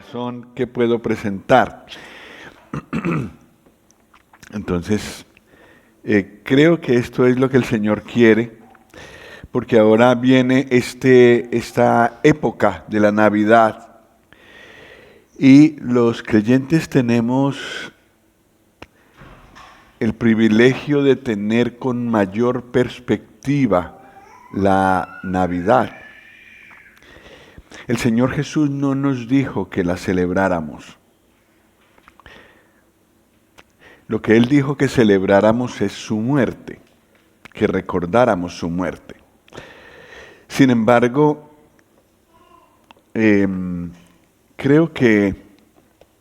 razón que puedo presentar. Entonces, creo que esto es lo que el Señor quiere, porque ahora viene esta época de la Navidad y los creyentes tenemos el privilegio de tener con mayor perspectiva la Navidad. El Señor Jesús no nos dijo que la celebráramos. Lo que Él dijo que celebráramos es su muerte, que recordáramos su muerte. Sin embargo, creo que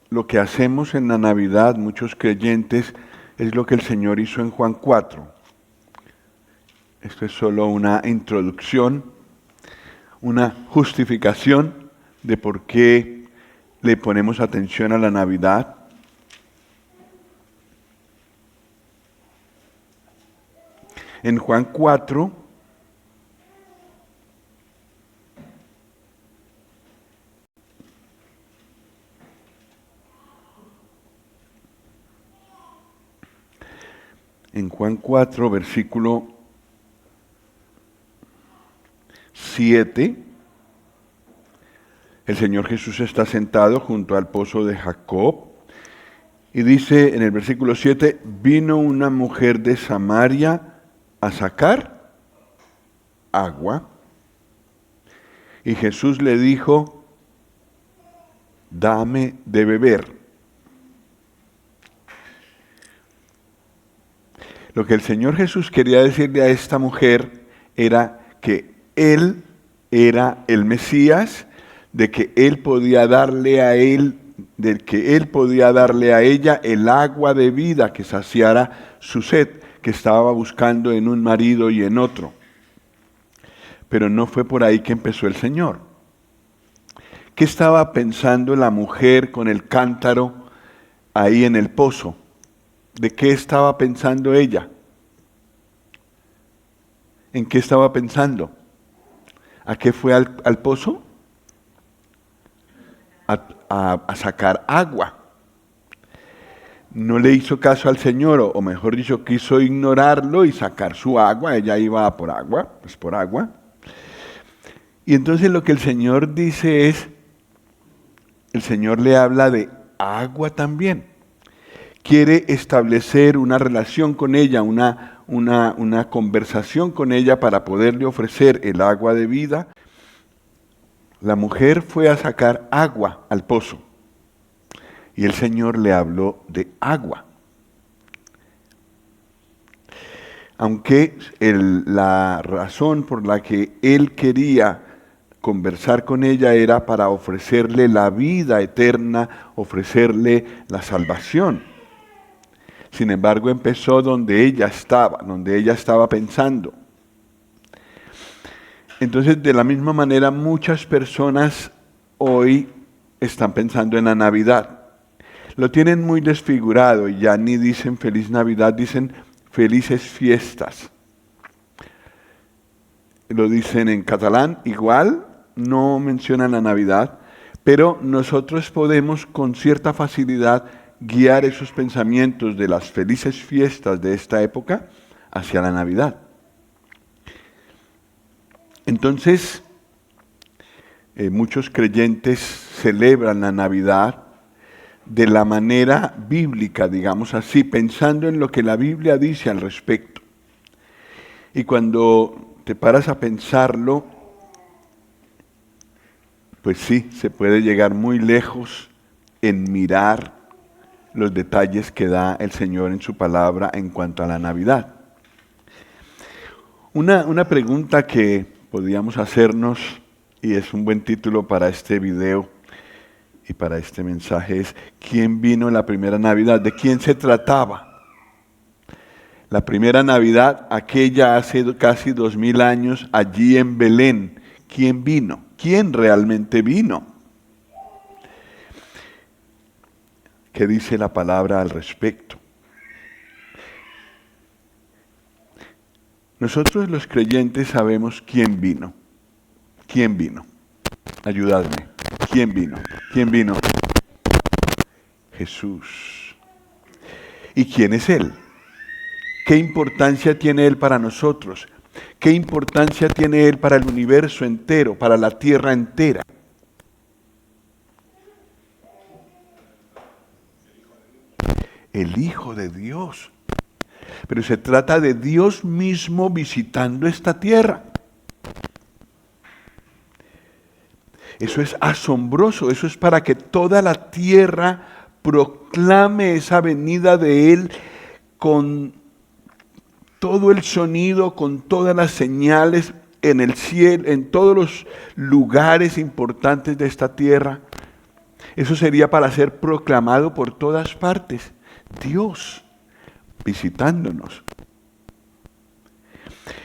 lo que hacemos en la Navidad, muchos creyentes, es lo que el Señor hizo en Juan 4. Esto es solo una introducción, una justificación de por qué le ponemos atención a la Navidad. En Juan 4, versículo 7, el Señor Jesús está sentado junto al pozo de Jacob y dice en el versículo 7, vino una mujer de Samaria a sacar agua y Jesús le dijo, dame de beber. Lo que el Señor Jesús quería decirle a esta mujer era que Él era el Mesías, de que Él podía darle a Él, de que Él podía darle a ella el agua de vida que saciara su sed, que estaba buscando en un marido y en otro. Pero no fue por ahí que empezó el Señor. ¿Qué estaba pensando la mujer con el cántaro ahí en el pozo? ¿De qué estaba pensando ella? ¿En qué estaba pensando? ¿A qué fue al pozo? A sacar agua. No le hizo caso al Señor, o mejor dicho, quiso ignorarlo y sacar su agua. Ella iba a por agua, pues por agua. Y entonces lo que el Señor dice es, el Señor le habla de agua también. Quiere establecer una relación con ella, una conversación con ella para poderle ofrecer el agua de vida. La mujer fue a sacar agua al pozo y el Señor le habló de agua. Aunque la razón por la que Él quería conversar con ella era para ofrecerle la vida eterna, ofrecerle la salvación. Sin embargo, empezó donde ella estaba pensando. Entonces, de la misma manera, muchas personas hoy están pensando en la Navidad. Lo tienen muy desfigurado y ya ni dicen feliz Navidad, dicen felices fiestas. Lo dicen en catalán, igual, no mencionan la Navidad, pero nosotros podemos con cierta facilidad guiar esos pensamientos de las felices fiestas de esta época hacia la Navidad. Entonces, muchos creyentes celebran la Navidad de la manera bíblica, digamos así, pensando en lo que la Biblia dice al respecto. Y cuando te paras a pensarlo, pues sí, se puede llegar muy lejos en mirar los detalles que da el Señor en su palabra en cuanto a la Navidad. Una pregunta que podríamos hacernos, y es un buen título para este video y para este mensaje, es ¿quién vino en la primera Navidad? ¿De quién se trataba? La primera Navidad, aquella hace casi 2000 años, allí en Belén, ¿quién vino? ¿Quién realmente vino? ¿Qué dice la palabra al respecto? Nosotros los creyentes sabemos quién vino. ¿Quién vino? Ayudadme. ¿Quién vino? ¿Quién vino? Jesús. ¿Y quién es Él? ¿Qué importancia tiene Él para nosotros? ¿Qué importancia tiene Él para el universo entero, para la tierra entera? El Hijo de Dios. Pero se trata de Dios mismo visitando esta tierra. Eso es asombroso, eso es para que toda la tierra proclame esa venida de Él con todo el sonido, con todas las señales en el cielo, en todos los lugares importantes de esta tierra. Eso sería para ser proclamado por todas partes. Dios visitándonos.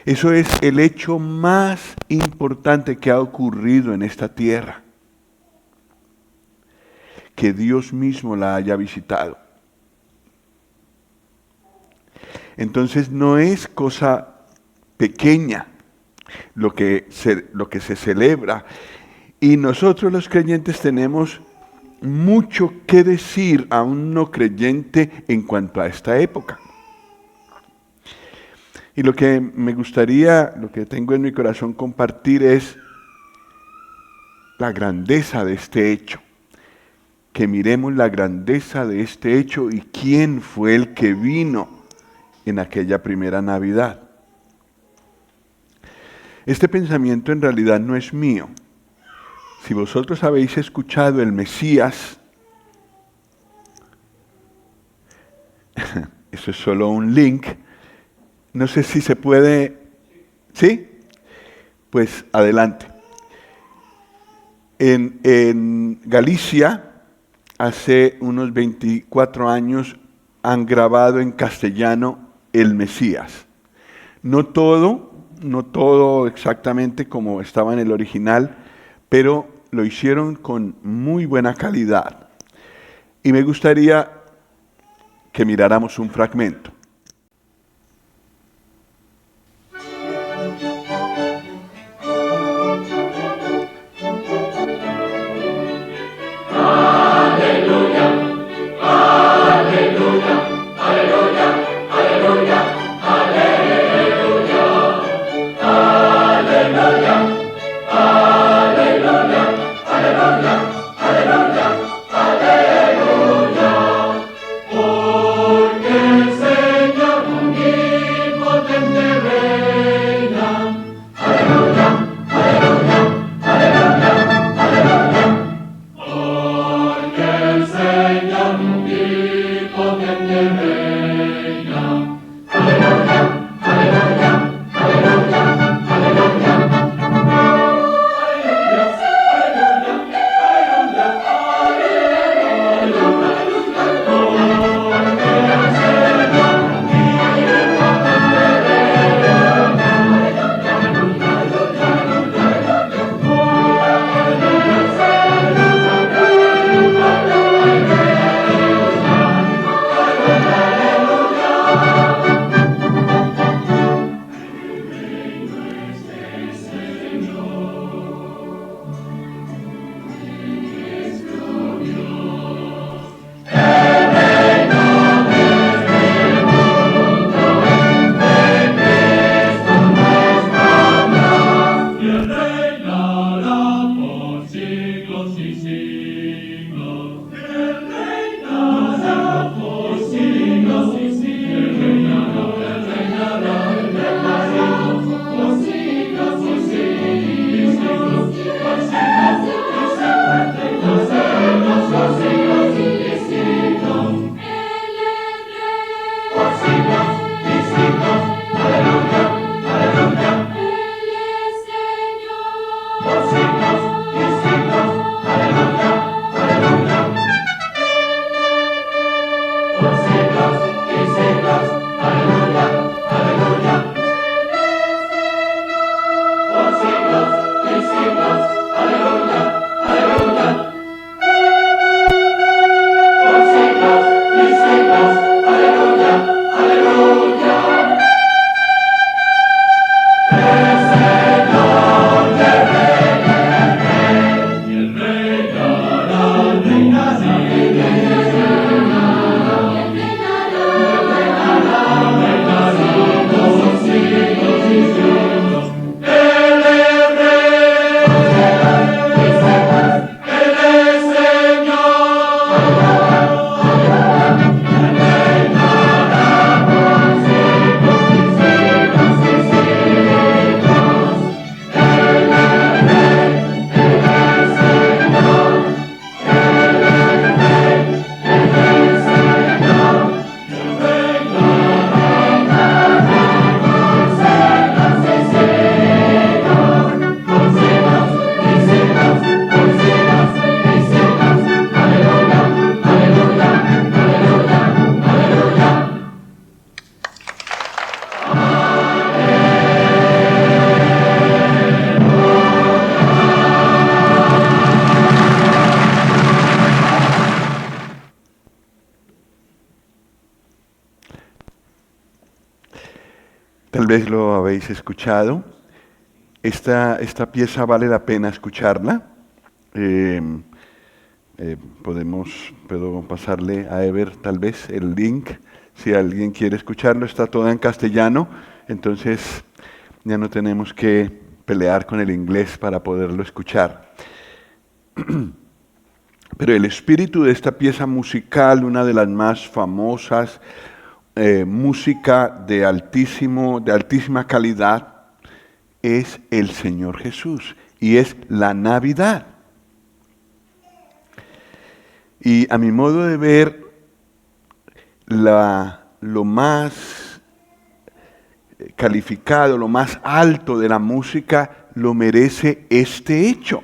Eso es el hecho más importante que ha ocurrido en esta tierra. Que Dios mismo la haya visitado. Entonces no es cosa pequeña lo que se celebra. Y nosotros los creyentes tenemos mucho que decir a un no creyente en cuanto a esta época. Y lo que me gustaría, lo que tengo en mi corazón compartir es la grandeza de este hecho. Que miremos la grandeza de este hecho y quién fue el que vino en aquella primera Navidad. Este pensamiento en realidad no es mío. Si vosotros habéis escuchado el Mesías, eso es solo un link. No sé si se puede, ¿sí? Pues adelante. En Galicia, hace unos 24 años, han grabado en castellano el Mesías. No todo exactamente como estaba en el original, pero lo hicieron con muy buena calidad. Y me gustaría que miráramos un fragmento. Porque el Señor Tal vez lo habéis escuchado. Esta pieza vale la pena escucharla. Puedo pasarle a Ever tal vez el link, si alguien quiere escucharlo. Está toda en castellano, entonces ya no tenemos que pelear con el inglés para poderlo escuchar. Pero el espíritu de esta pieza musical, una de las más famosas, música de altísima calidad, es el Señor Jesús y es la Navidad. Y a mi modo de ver, lo más calificado, lo más alto de la música lo merece este hecho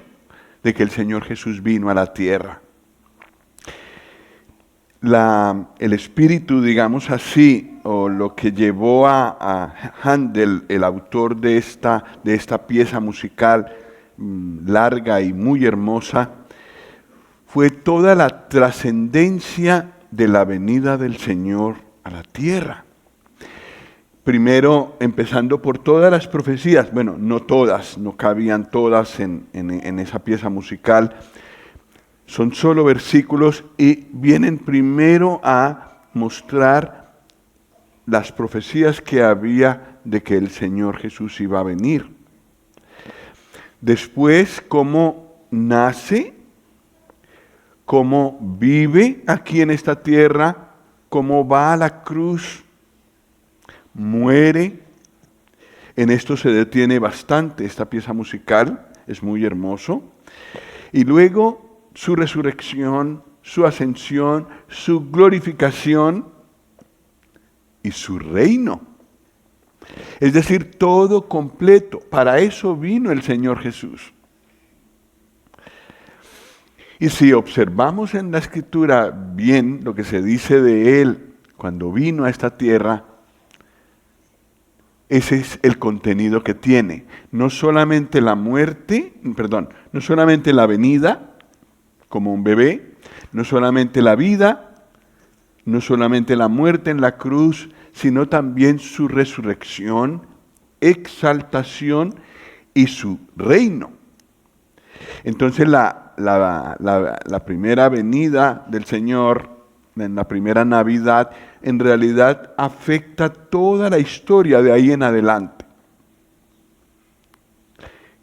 de que el Señor Jesús vino a la tierra. El espíritu, digamos así, o lo que llevó a Handel, el autor de esta pieza musical larga y muy hermosa, fue toda la trascendencia de la venida del Señor a la tierra. Primero, empezando por todas las profecías, bueno, no todas, no cabían todas en esa pieza musical, son solo versículos y vienen primero a mostrar las profecías que había de que el Señor Jesús iba a venir. Después, cómo nace, cómo vive aquí en esta tierra, cómo va a la cruz, muere. En esto se detiene bastante esta pieza musical, es muy hermoso. Y luego su resurrección, su ascensión, su glorificación y su reino. Es decir, todo completo. Para eso vino el Señor Jesús. Y si observamos en la Escritura bien lo que se dice de Él cuando vino a esta tierra, ese es el contenido que tiene. No solamente la no solamente la venida como un bebé, no solamente la vida, no solamente la muerte en la cruz, sino también su resurrección, exaltación y su reino. Entonces la primera venida del Señor, en la primera Navidad, en realidad afecta toda la historia de ahí en adelante.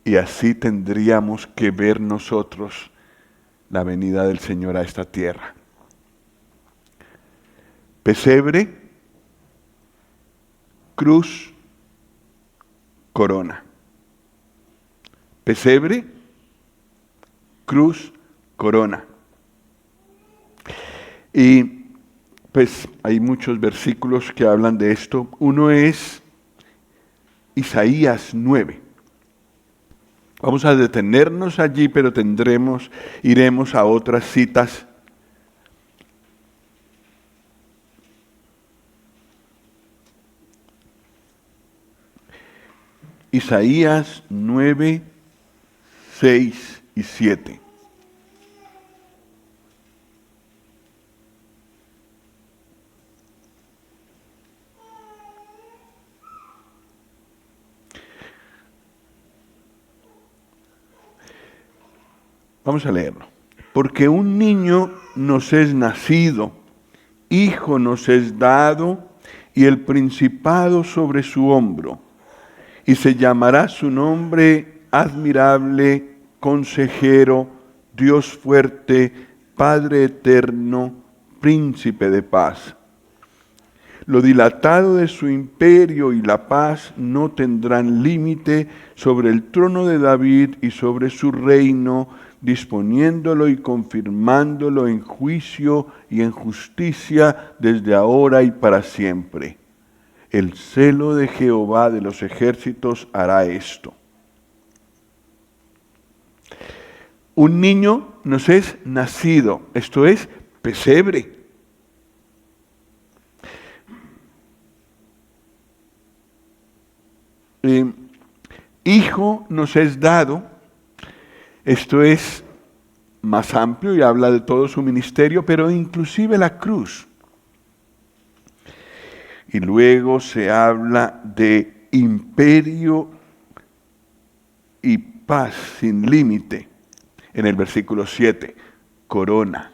Y así tendríamos que ver nosotros la venida del Señor a esta tierra. Pesebre, cruz, corona. Pesebre, cruz, corona. Y pues hay muchos versículos que hablan de esto. Uno es Isaías 9. Vamos a detenernos allí, pero iremos a otras citas. Isaías 9, 6 y 7. Vamos a leerlo. Porque un niño nos es nacido, hijo nos es dado, y el principado sobre su hombro. Y se llamará su nombre admirable, consejero, Dios fuerte, Padre eterno, príncipe de paz. Lo dilatado de su imperio y la paz no tendrán límite sobre el trono de David y sobre su reino, disponiéndolo y confirmándolo en juicio y en justicia desde ahora y para siempre. El celo de Jehová de los ejércitos hará esto. Un niño nos es nacido, esto es pesebre. Hijo nos es dado, esto es más amplio y habla de todo su ministerio, pero inclusive la cruz. Y luego se habla de imperio y paz sin límite. En el versículo 7, corona.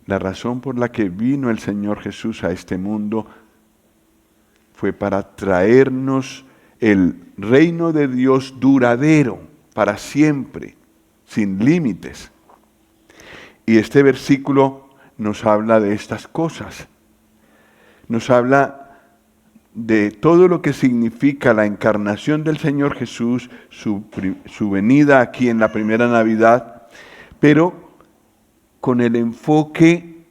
La razón por la que vino el Señor Jesús a este mundo fue para traernos el reino de Dios duradero, para siempre, sin límites. Y este versículo nos habla de estas cosas. Nos habla de todo lo que significa la encarnación del Señor Jesús, su venida aquí en la primera Navidad, pero con el enfoque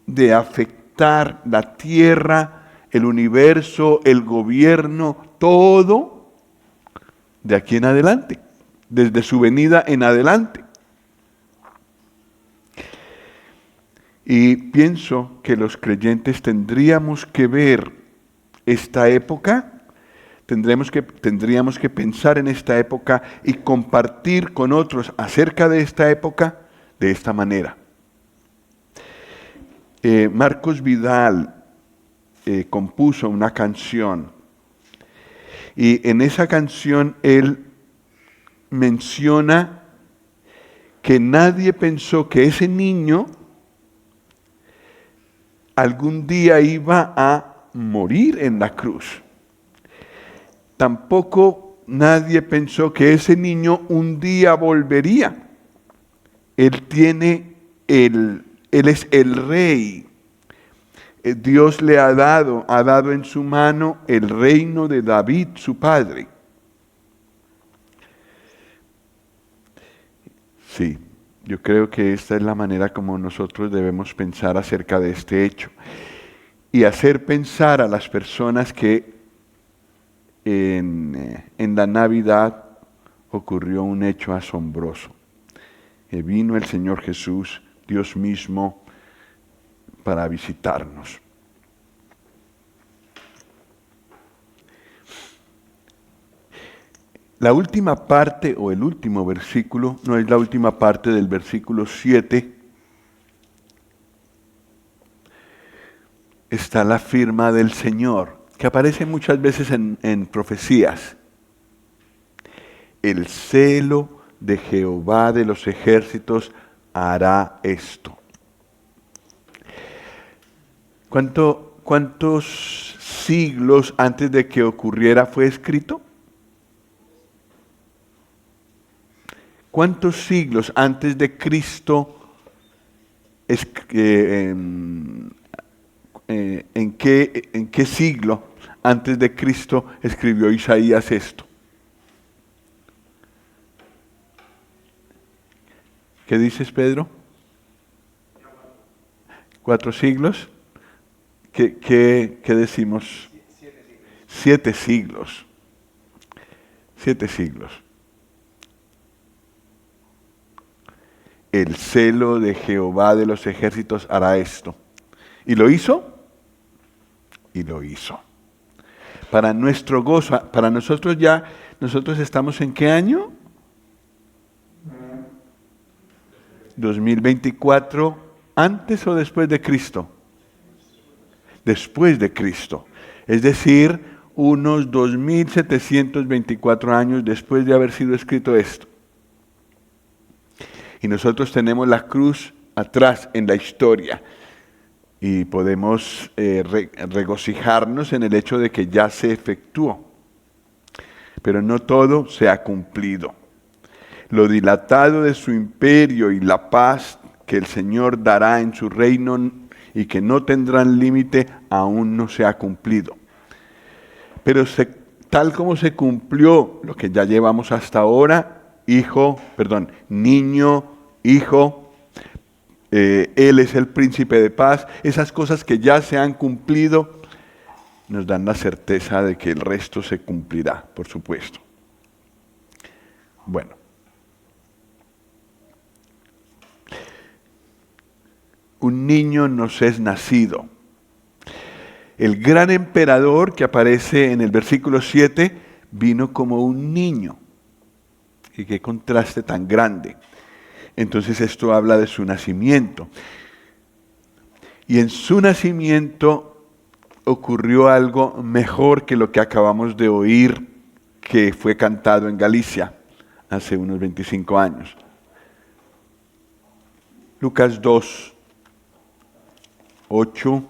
de afectar la tierra, el universo, el gobierno, todo de aquí en adelante, desde su venida en adelante. Y pienso que los creyentes tendríamos que ver esta época, tendríamos que pensar en esta época y compartir con otros acerca de esta época de esta manera. Marcos Vidal compuso una canción y en esa canción él menciona que nadie pensó que ese niño algún día iba a morir en la cruz. Tampoco nadie pensó que ese niño un día volvería. Él es el rey. Dios le ha dado en su mano el reino de David, su padre. Sí, yo creo que esta es la manera como nosotros debemos pensar acerca de este hecho. Y hacer pensar a las personas que en la Navidad ocurrió un hecho asombroso. Vino el Señor Jesús, Dios mismo, para visitarnos. La última parte o el último versículo, no es la última parte del versículo 7, está la firma del Señor, que aparece muchas veces en profecías. El celo de Jehová de los ejércitos hará esto. ¿Cuántos siglos antes de que ocurriera fue escrito? ¿Cuántos siglos antes de Cristo, en qué siglo antes de Cristo escribió Isaías esto? ¿Qué dices, Pedro? 4 siglos. ¿Qué decimos? 7 siglos. 7 siglos. El celo de Jehová de los ejércitos hará esto. ¿Y lo hizo? Y lo hizo. Para nuestro gozo, para nosotros nosotros estamos ¿en qué año? 2024, ¿antes o después de Cristo? Después de Cristo. Es decir, unos 2724 años después de haber sido escrito esto. Y nosotros tenemos la cruz atrás en la historia y podemos regocijarnos en el hecho de que ya se efectuó. Pero no todo se ha cumplido. Lo dilatado de su imperio y la paz que el Señor dará en su reino y que no tendrán límite aún no se ha cumplido. Pero tal como se cumplió lo que ya llevamos hasta ahora, niño, hijo, Él es el príncipe de paz, esas cosas que ya se han cumplido, nos dan la certeza de que el resto se cumplirá, por supuesto. Bueno. Un niño nos es nacido. El gran emperador que aparece en el versículo 7 vino como un niño. Y qué contraste tan grande. Entonces esto habla de su nacimiento. Y en su nacimiento ocurrió algo mejor que lo que acabamos de oír, que fue cantado en Galicia hace unos 25 años. Lucas 2, 8.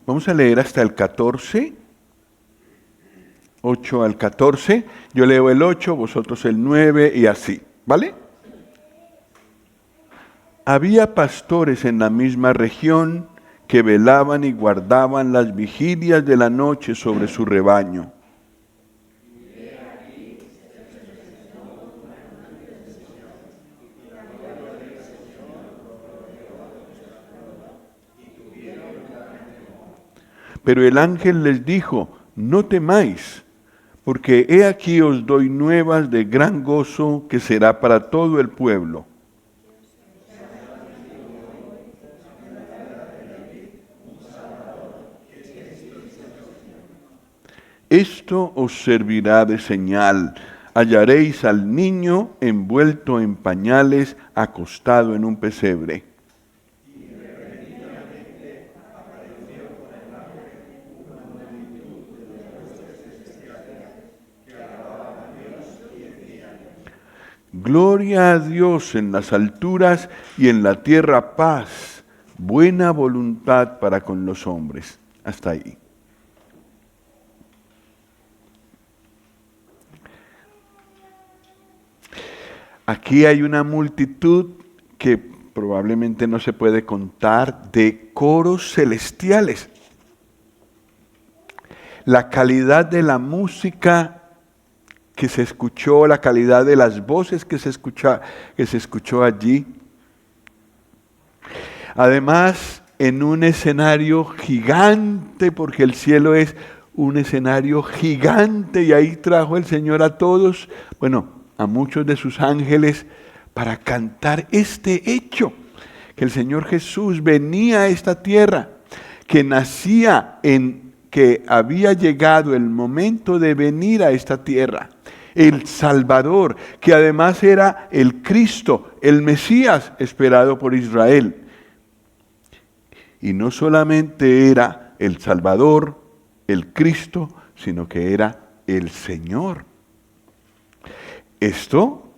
Vamos a leer hasta el 14, 8 al 14. Yo leo el 8, vosotros el 9 y así, ¿vale? Había pastores en la misma región que velaban y guardaban las vigilias de la noche sobre su rebaño. Pero el ángel les dijo: no temáis, porque he aquí os doy nuevas de gran gozo que será para todo el pueblo. Esto os servirá de señal. Hallaréis al niño envuelto en pañales, acostado en un pesebre. Gloria a Dios en las alturas y en la tierra paz, buena voluntad para con los hombres. Hasta ahí. Aquí hay una multitud que probablemente no se puede contar de coros celestiales. La calidad de la música que se escuchó, la calidad de las voces que se escuchó allí. Además, en un escenario gigante, porque el cielo es un escenario gigante, y ahí trajo el Señor a todos, a muchos de sus ángeles, para cantar este hecho, que el Señor Jesús venía a esta tierra, que que había llegado el momento de venir a esta tierra. El Salvador, que además era el Cristo, el Mesías esperado por Israel. Y no solamente era el Salvador, el Cristo, sino que era el Señor. Esto,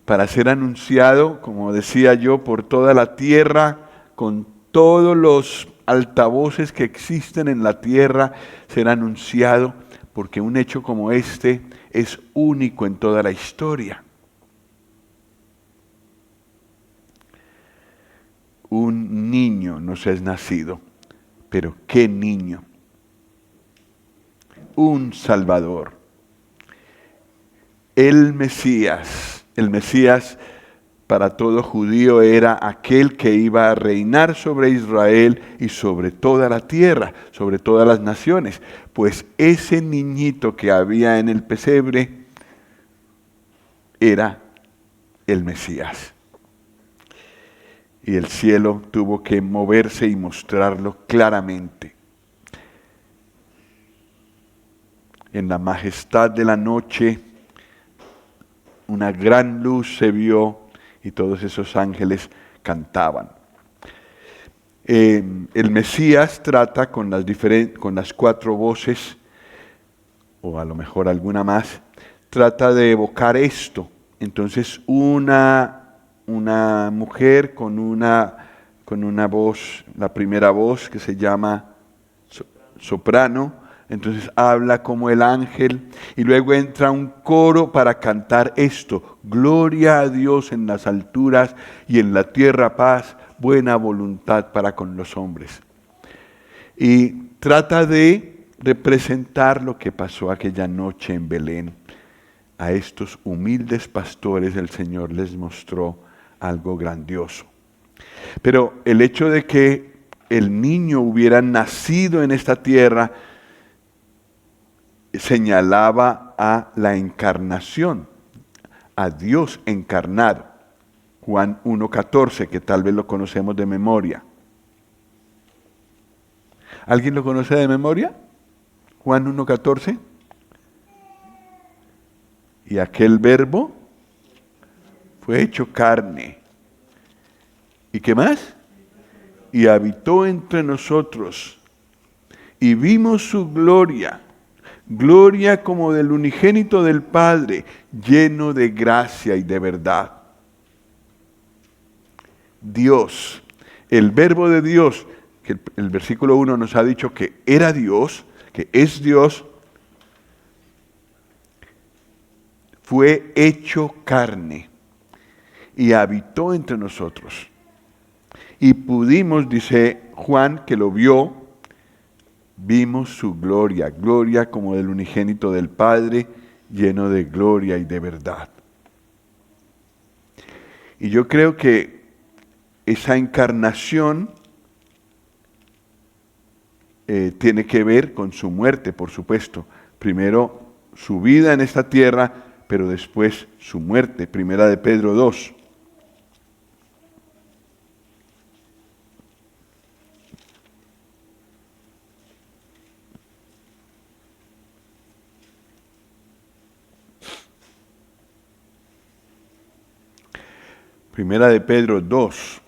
para ser anunciado, como decía yo, por toda la tierra, con todos los altavoces que existen en la tierra, será anunciado, porque un hecho como este es único en toda la historia. Un niño nos es nacido, pero ¿qué niño? Un Salvador. El Mesías para todo judío era aquel que iba a reinar sobre Israel y sobre toda la tierra, sobre todas las naciones. Pues ese niñito que había en el pesebre era el Mesías. Y el cielo tuvo que moverse y mostrarlo claramente. En la majestad de la noche, una gran luz se vio y todos esos ángeles cantaban. El Mesías trata con las 4 voces, o a lo mejor alguna más, trata de evocar esto. Entonces una mujer con una voz, la primera voz que se llama soprano, entonces habla como el ángel, y luego entra un coro para cantar esto: gloria a Dios en las alturas y en la tierra paz, buena voluntad para con los hombres. Y trata de representar lo que pasó aquella noche en Belén. A estos humildes pastores el Señor les mostró algo grandioso. Pero el hecho de que el niño hubiera nacido en esta tierra señalaba a la encarnación, a Dios encarnado. Juan 1:14, que tal vez lo conocemos de memoria. ¿Alguien lo conoce de memoria? Juan 1:14. Y aquel verbo fue hecho carne. ¿Y qué más? Y habitó entre nosotros. Y vimos su gloria, gloria como del unigénito del Padre, lleno de gracia y de verdad. Dios, el verbo de Dios, que el versículo 1 nos ha dicho que era Dios, que es Dios, fue hecho carne y habitó entre nosotros. Y pudimos, dice Juan, que lo vio, vimos su gloria, gloria como del unigénito del Padre, lleno de gloria y de verdad. Y yo creo que esa encarnación tiene que ver con su muerte, por supuesto. Primero su vida en esta tierra, pero después su muerte. Primera de Pedro 2. Primera de Pedro 2.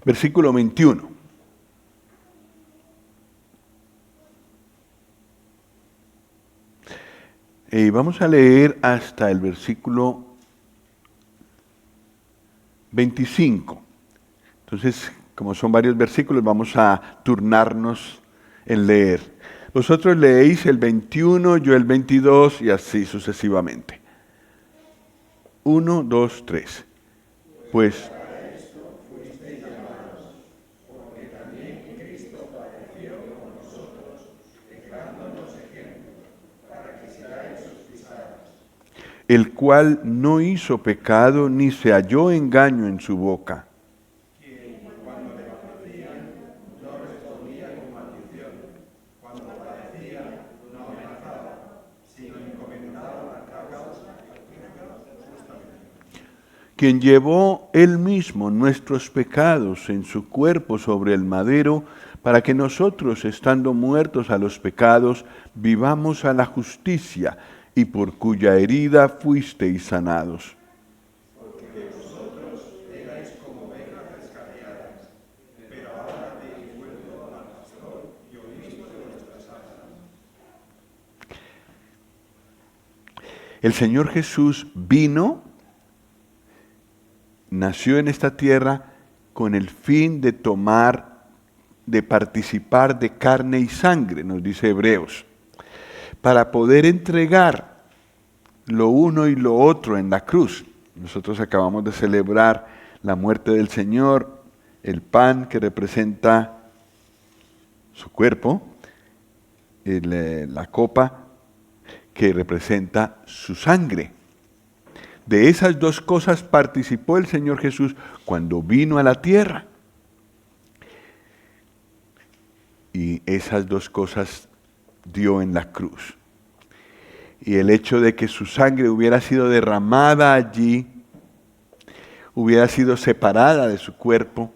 Versículo 21. Vamos a leer hasta el versículo 25. Entonces, como son varios versículos, vamos a turnarnos en leer. Vosotros leéis el 21, yo el 22 y así sucesivamente. 1, 2, 3. Pues el cual no hizo pecado ni se halló engaño en su boca. Quien llevó él mismo nuestros pecados en su cuerpo sobre el madero, para que nosotros, estando muertos a los pecados, vivamos a la justicia, y por cuya herida fuisteis sanados. El Señor Jesús vino, nació en esta tierra con el fin de participar de carne y sangre, nos dice Hebreos, para poder entregar lo uno y lo otro en la cruz. Nosotros acabamos de celebrar la muerte del Señor, el pan que representa su cuerpo, la copa que representa su sangre. De esas dos cosas participó el Señor Jesús cuando vino a la tierra. Y esas dos cosas dio en la cruz. Y el hecho de que su sangre hubiera sido derramada allí, hubiera sido separada de su cuerpo,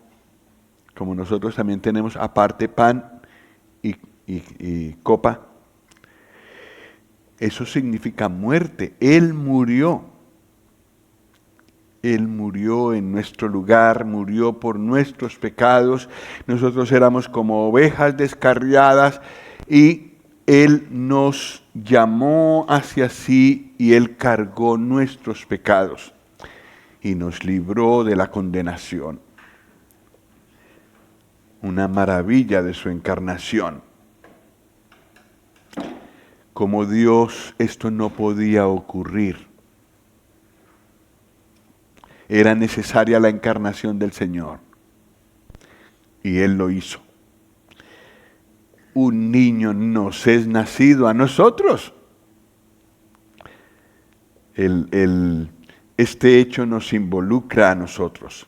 como nosotros también tenemos aparte pan y copa, eso significa muerte. Él murió. Él murió en nuestro lugar, murió por nuestros pecados. Nosotros éramos como ovejas descarriadas y Él nos llamó hacia sí y Él cargó nuestros pecados y nos libró de la condenación. Una maravilla de su encarnación. Como Dios, esto no podía ocurrir. Era necesaria la encarnación del Señor. Y Él lo hizo. Un niño nos es nacido a nosotros. Este hecho nos involucra a nosotros.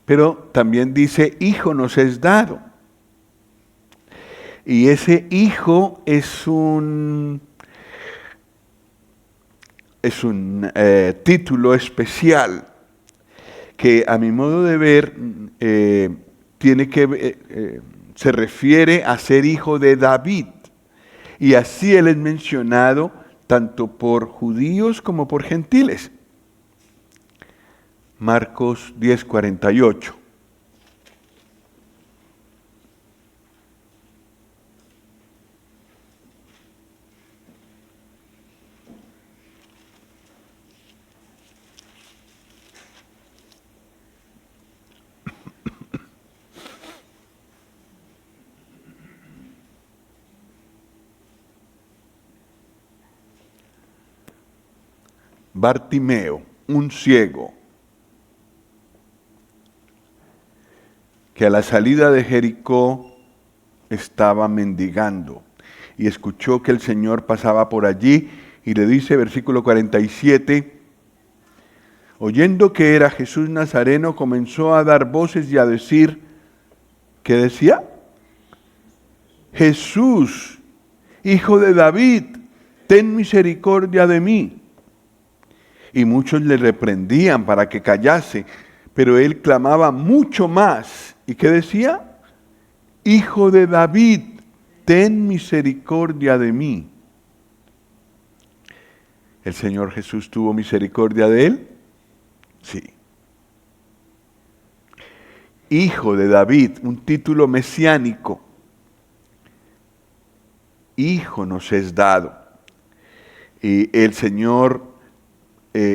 pero también dice, hijo nos es dado. Y ese hijo es un título especial que a mi modo de ver se refiere a ser hijo de David. Y así él es mencionado tanto por judíos como por gentiles. Marcos 10:48. Bartimeo, un ciego, que a la salida de Jericó estaba mendigando y escuchó que el Señor pasaba por allí y le dice, versículo 47, oyendo que era Jesús Nazareno, comenzó a dar voces y a decir, ¿qué decía? Jesús, hijo de David, ten misericordia de mí. Y muchos le reprendían para que callase, pero él clamaba mucho más. ¿Y qué decía? Hijo de David, ten misericordia de mí. ¿El Señor Jesús tuvo misericordia de él? Sí. Hijo de David, un título mesiánico. Hijo nos es dado. Y el Señor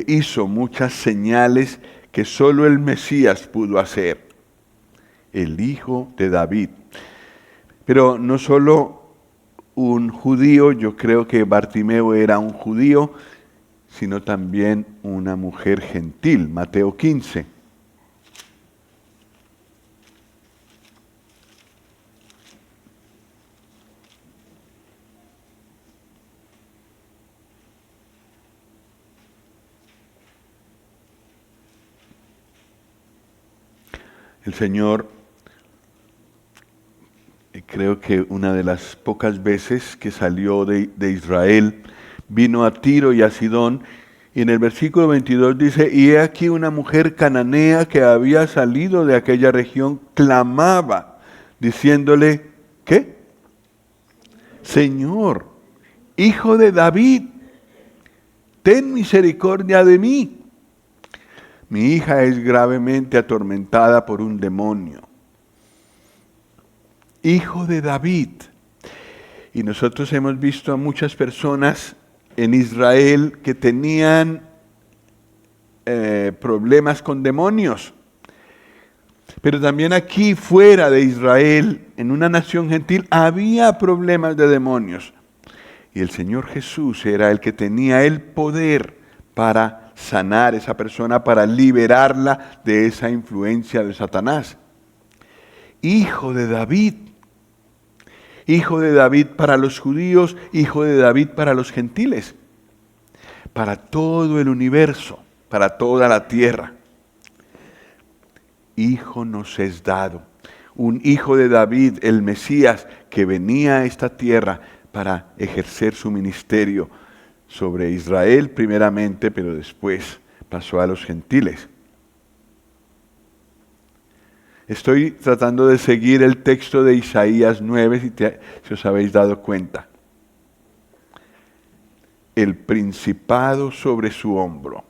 hizo muchas señales que solo el Mesías pudo hacer. El hijo de David. Pero no solo un judío, yo creo que Bartimeo era un judío, sino también una mujer gentil. Mateo 15. El Señor, creo que una de las pocas veces que salió de Israel, vino a Tiro y a Sidón, y en el versículo 22 dice, y he aquí una mujer cananea que había salido de aquella región, clamaba, diciéndole, ¿qué? Señor, hijo de David, ten misericordia de mí. Mi hija es gravemente atormentada por un demonio. Hijo de David. Y nosotros hemos visto a muchas personas en Israel que tenían problemas con demonios. Pero también aquí fuera de Israel, en una nación gentil, había problemas de demonios. Y el Señor Jesús era el que tenía el poder para sanar a esa persona, para liberarla de esa influencia de Satanás. Hijo de David. Hijo de David para los judíos, hijo de David para los gentiles. Para todo el universo, para toda la tierra. Hijo nos es dado. Un hijo de David, el Mesías, que venía a esta tierra para ejercer su ministerio sobre Israel primeramente, pero después pasó a los gentiles. Estoy tratando de seguir el texto de Isaías 9, si os habéis dado cuenta. El principado sobre su hombro.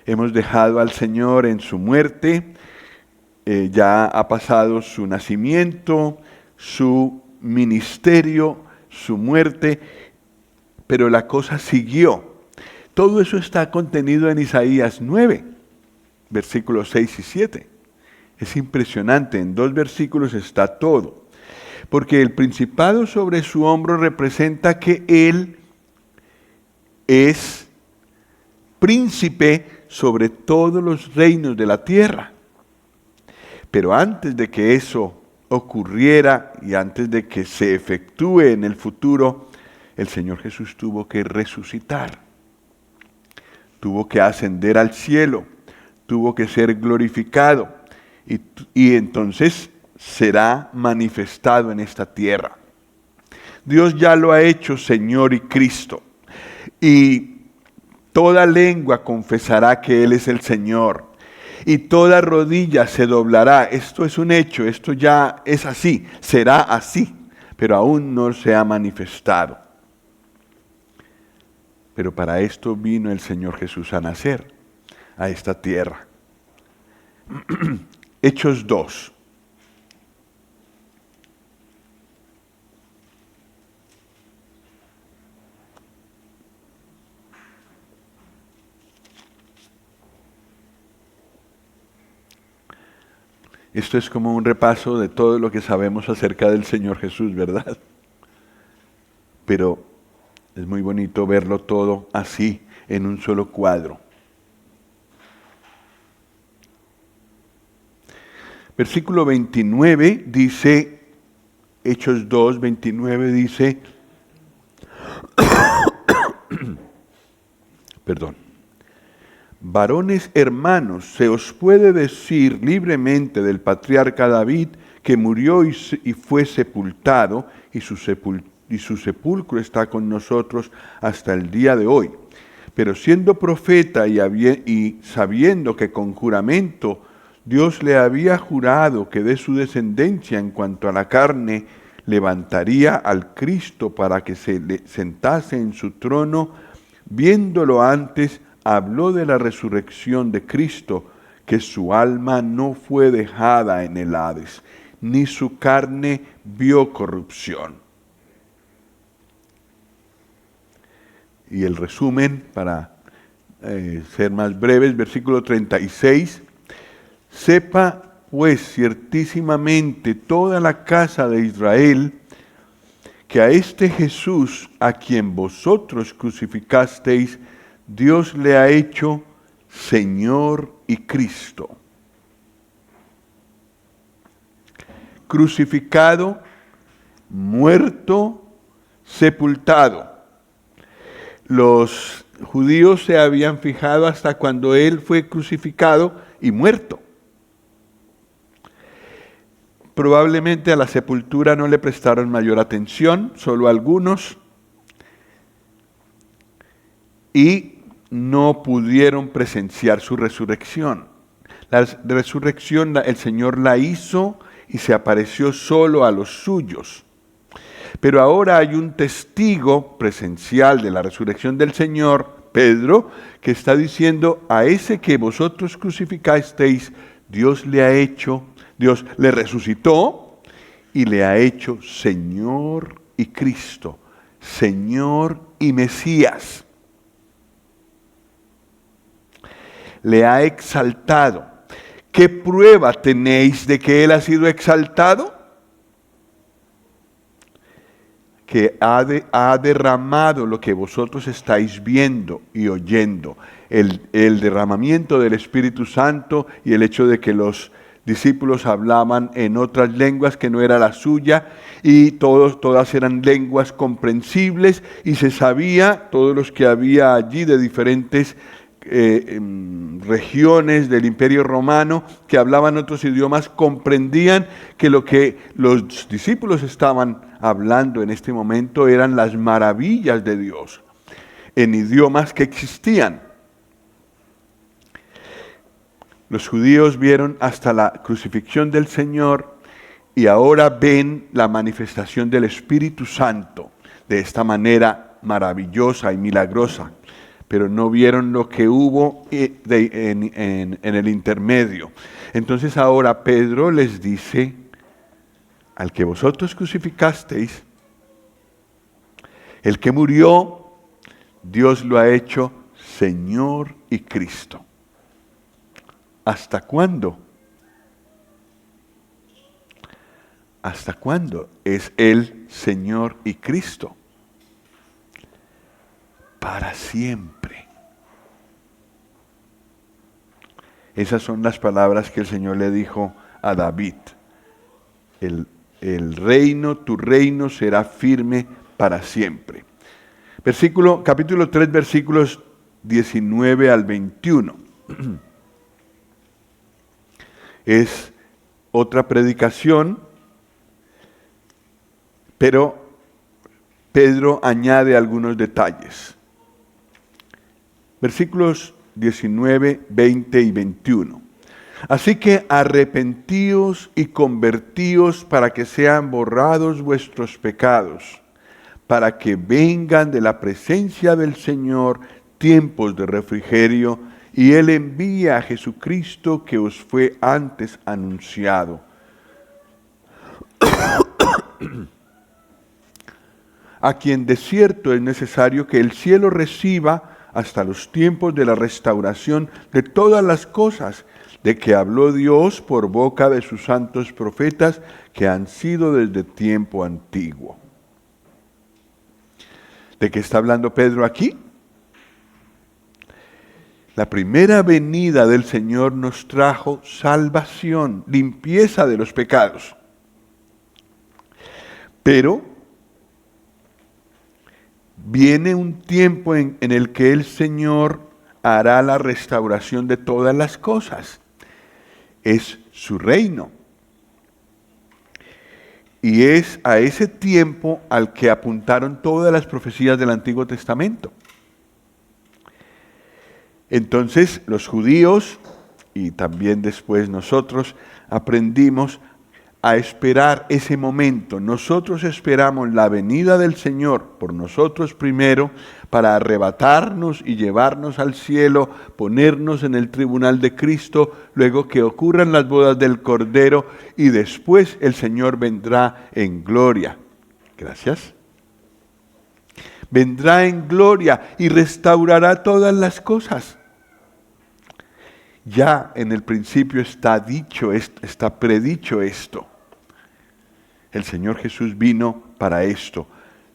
Hemos dejado al Señor en su muerte, ya ha pasado su nacimiento, su ministerio, su muerte, pero la cosa siguió. Todo eso está contenido en Isaías 9, versículos 6 y 7. Es impresionante, en 2 versículos está todo. Porque el principado sobre su hombro representa que Él es príncipe sobre todos los reinos de la tierra. Pero antes de que eso ocurriera y antes de que se efectúe en el futuro, el Señor Jesús tuvo que resucitar, tuvo que ascender al cielo, tuvo que ser glorificado y entonces será manifestado en esta tierra. Dios ya lo ha hecho Señor y Cristo, y toda lengua confesará que Él es el Señor, y toda rodilla se doblará. Esto es un hecho, esto ya es así, será así, pero aún no se ha manifestado. Pero para esto vino el Señor Jesús a nacer a esta tierra. Hechos 2. Esto es como un repaso de todo lo que sabemos acerca del Señor Jesús, ¿verdad? Pero es muy bonito verlo todo así, en un solo cuadro. Versículo 29 dice, Hechos 2, 29 dice, perdón, varones hermanos, se os puede decir libremente del patriarca David, que murió y fue sepultado, y su sepulcro está con nosotros hasta el día de hoy. Pero siendo profeta y sabiendo que con juramento Dios le había jurado que de su descendencia en cuanto a la carne levantaría al Cristo para que se sentase en su trono, viéndolo antes, habló de la resurrección de Cristo, que su alma no fue dejada en el Hades, ni su carne vio corrupción. Y el resumen, para ser más breves, versículo 36, sepa pues ciertísimamente toda la casa de Israel, que a este Jesús, a quien vosotros crucificasteis, Dios le ha hecho Señor y Cristo. Crucificado, muerto, sepultado. Los judíos se habían fijado hasta cuando Él fue crucificado y muerto. Probablemente a la sepultura no le prestaron mayor atención, solo algunos, y no pudieron presenciar su resurrección. La resurrección el Señor la hizo y se apareció solo a los suyos. Pero ahora hay un testigo presencial de la resurrección del Señor, Pedro, que está diciendo, a ese que vosotros crucificasteis, Dios le resucitó y le ha hecho Señor y Cristo, Señor y Mesías. Le ha exaltado. ¿Qué prueba tenéis de que Él ha sido exaltado? Que ha derramado lo que vosotros estáis viendo y oyendo, el derramamiento del Espíritu Santo y el hecho de que los discípulos hablaban en otras lenguas que no era la suya, y todas eran lenguas comprensibles, y se sabía, todos los que había allí de diferentes regiones del Imperio Romano que hablaban otros idiomas, comprendían que lo que los discípulos estaban hablando en este momento eran las maravillas de Dios en idiomas que existían. Los judíos vieron hasta la crucifixión del Señor y ahora ven la manifestación del Espíritu Santo de esta manera maravillosa y milagrosa, pero no vieron lo que hubo en el intermedio. Entonces ahora Pedro les dice, al que vosotros crucificasteis, el que murió, Dios lo ha hecho Señor y Cristo. ¿Hasta cuándo? ¿Hasta cuándo es Él Señor y Cristo? Para siempre. Esas son las palabras que el Señor le dijo a David. Tu reino será firme para siempre. Capítulo 3, versículos 19 al 21. Es otra predicación, pero Pedro añade algunos detalles. Versículos 19, 20 y 21. Así que arrepentíos y convertíos para que sean borrados vuestros pecados, para que vengan de la presencia del Señor tiempos de refrigerio, y Él envía a Jesucristo que os fue antes anunciado. A quien de cierto es necesario que el cielo reciba hasta los tiempos de la restauración de todas las cosas, de que habló Dios por boca de sus santos profetas que han sido desde tiempo antiguo. ¿De qué está hablando Pedro aquí? La primera venida del Señor nos trajo salvación, limpieza de los pecados. Pero viene un tiempo en el que el Señor hará la restauración de todas las cosas. Es su reino. Y es a ese tiempo al que apuntaron todas las profecías del Antiguo Testamento. Entonces los judíos, y también después nosotros, aprendimos a esperar ese momento. Nosotros esperamos la venida del Señor por nosotros primero, para arrebatarnos y llevarnos al cielo, ponernos en el tribunal de Cristo, luego que ocurran las bodas del Cordero, y después el Señor vendrá en gloria. Gracias. Vendrá en gloria y restaurará todas las cosas. Ya en el principio está dicho esto, está predicho esto. El Señor Jesús vino para esto.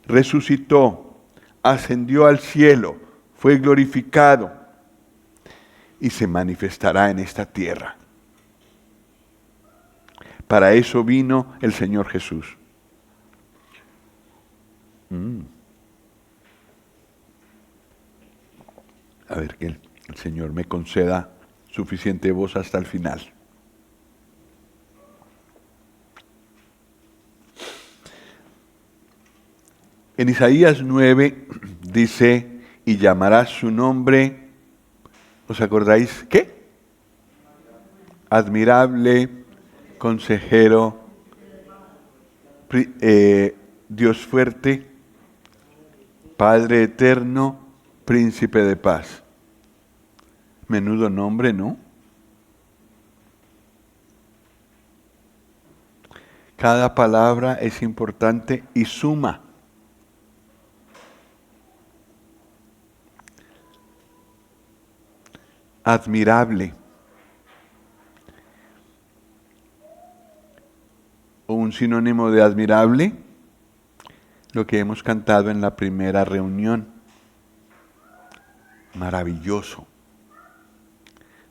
Resucitó, ascendió al cielo, fue glorificado y se manifestará en esta tierra. Para eso vino el Señor Jesús. A ver, que el Señor me conceda suficiente voz hasta el final. En Isaías 9 dice, y llamarás su nombre, ¿os acordáis qué? Admirable, consejero, Dios fuerte, Padre eterno, príncipe de paz. Menudo nombre, ¿no? Cada palabra es importante y suma. Admirable. O un sinónimo de admirable, lo que hemos cantado en la primera reunión. Maravilloso.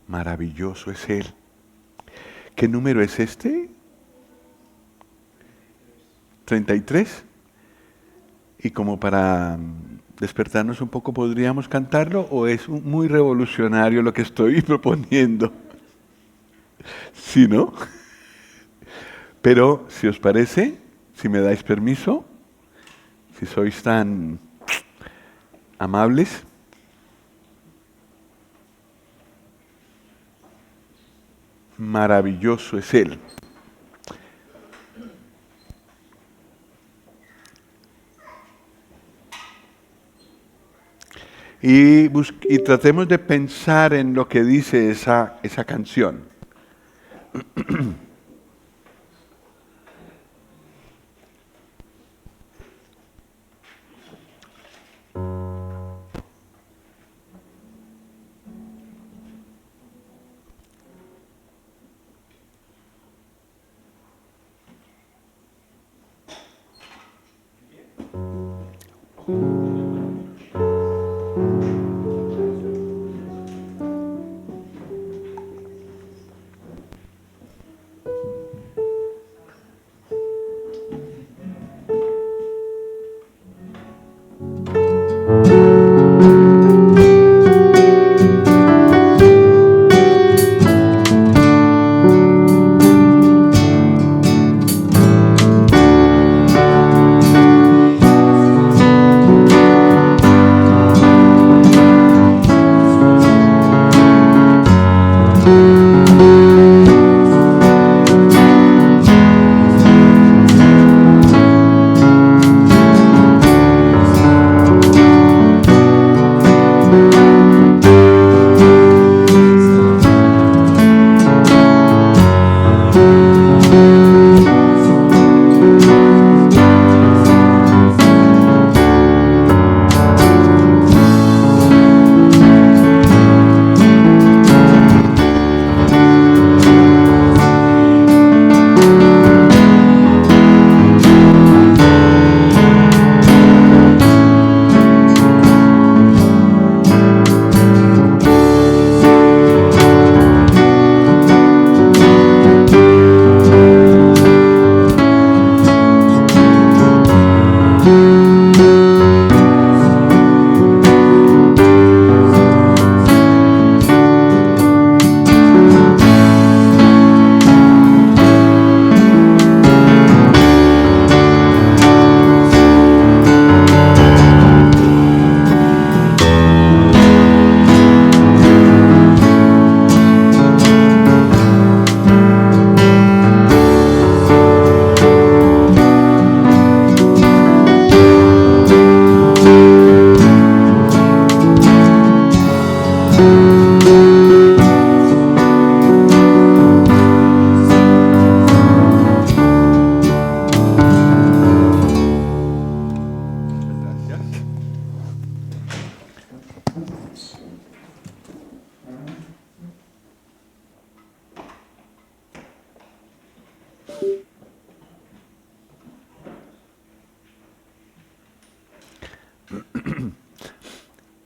Maravilloso es Él. ¿Qué número es este? 33. Y como para despertarnos un poco, ¿podríamos cantarlo o es muy revolucionario lo que estoy proponiendo? ¿Sí, no? Pero, si os parece, si me dais permiso, si sois tan amables, maravilloso es Él. Y tratemos de pensar en lo que dice esa canción.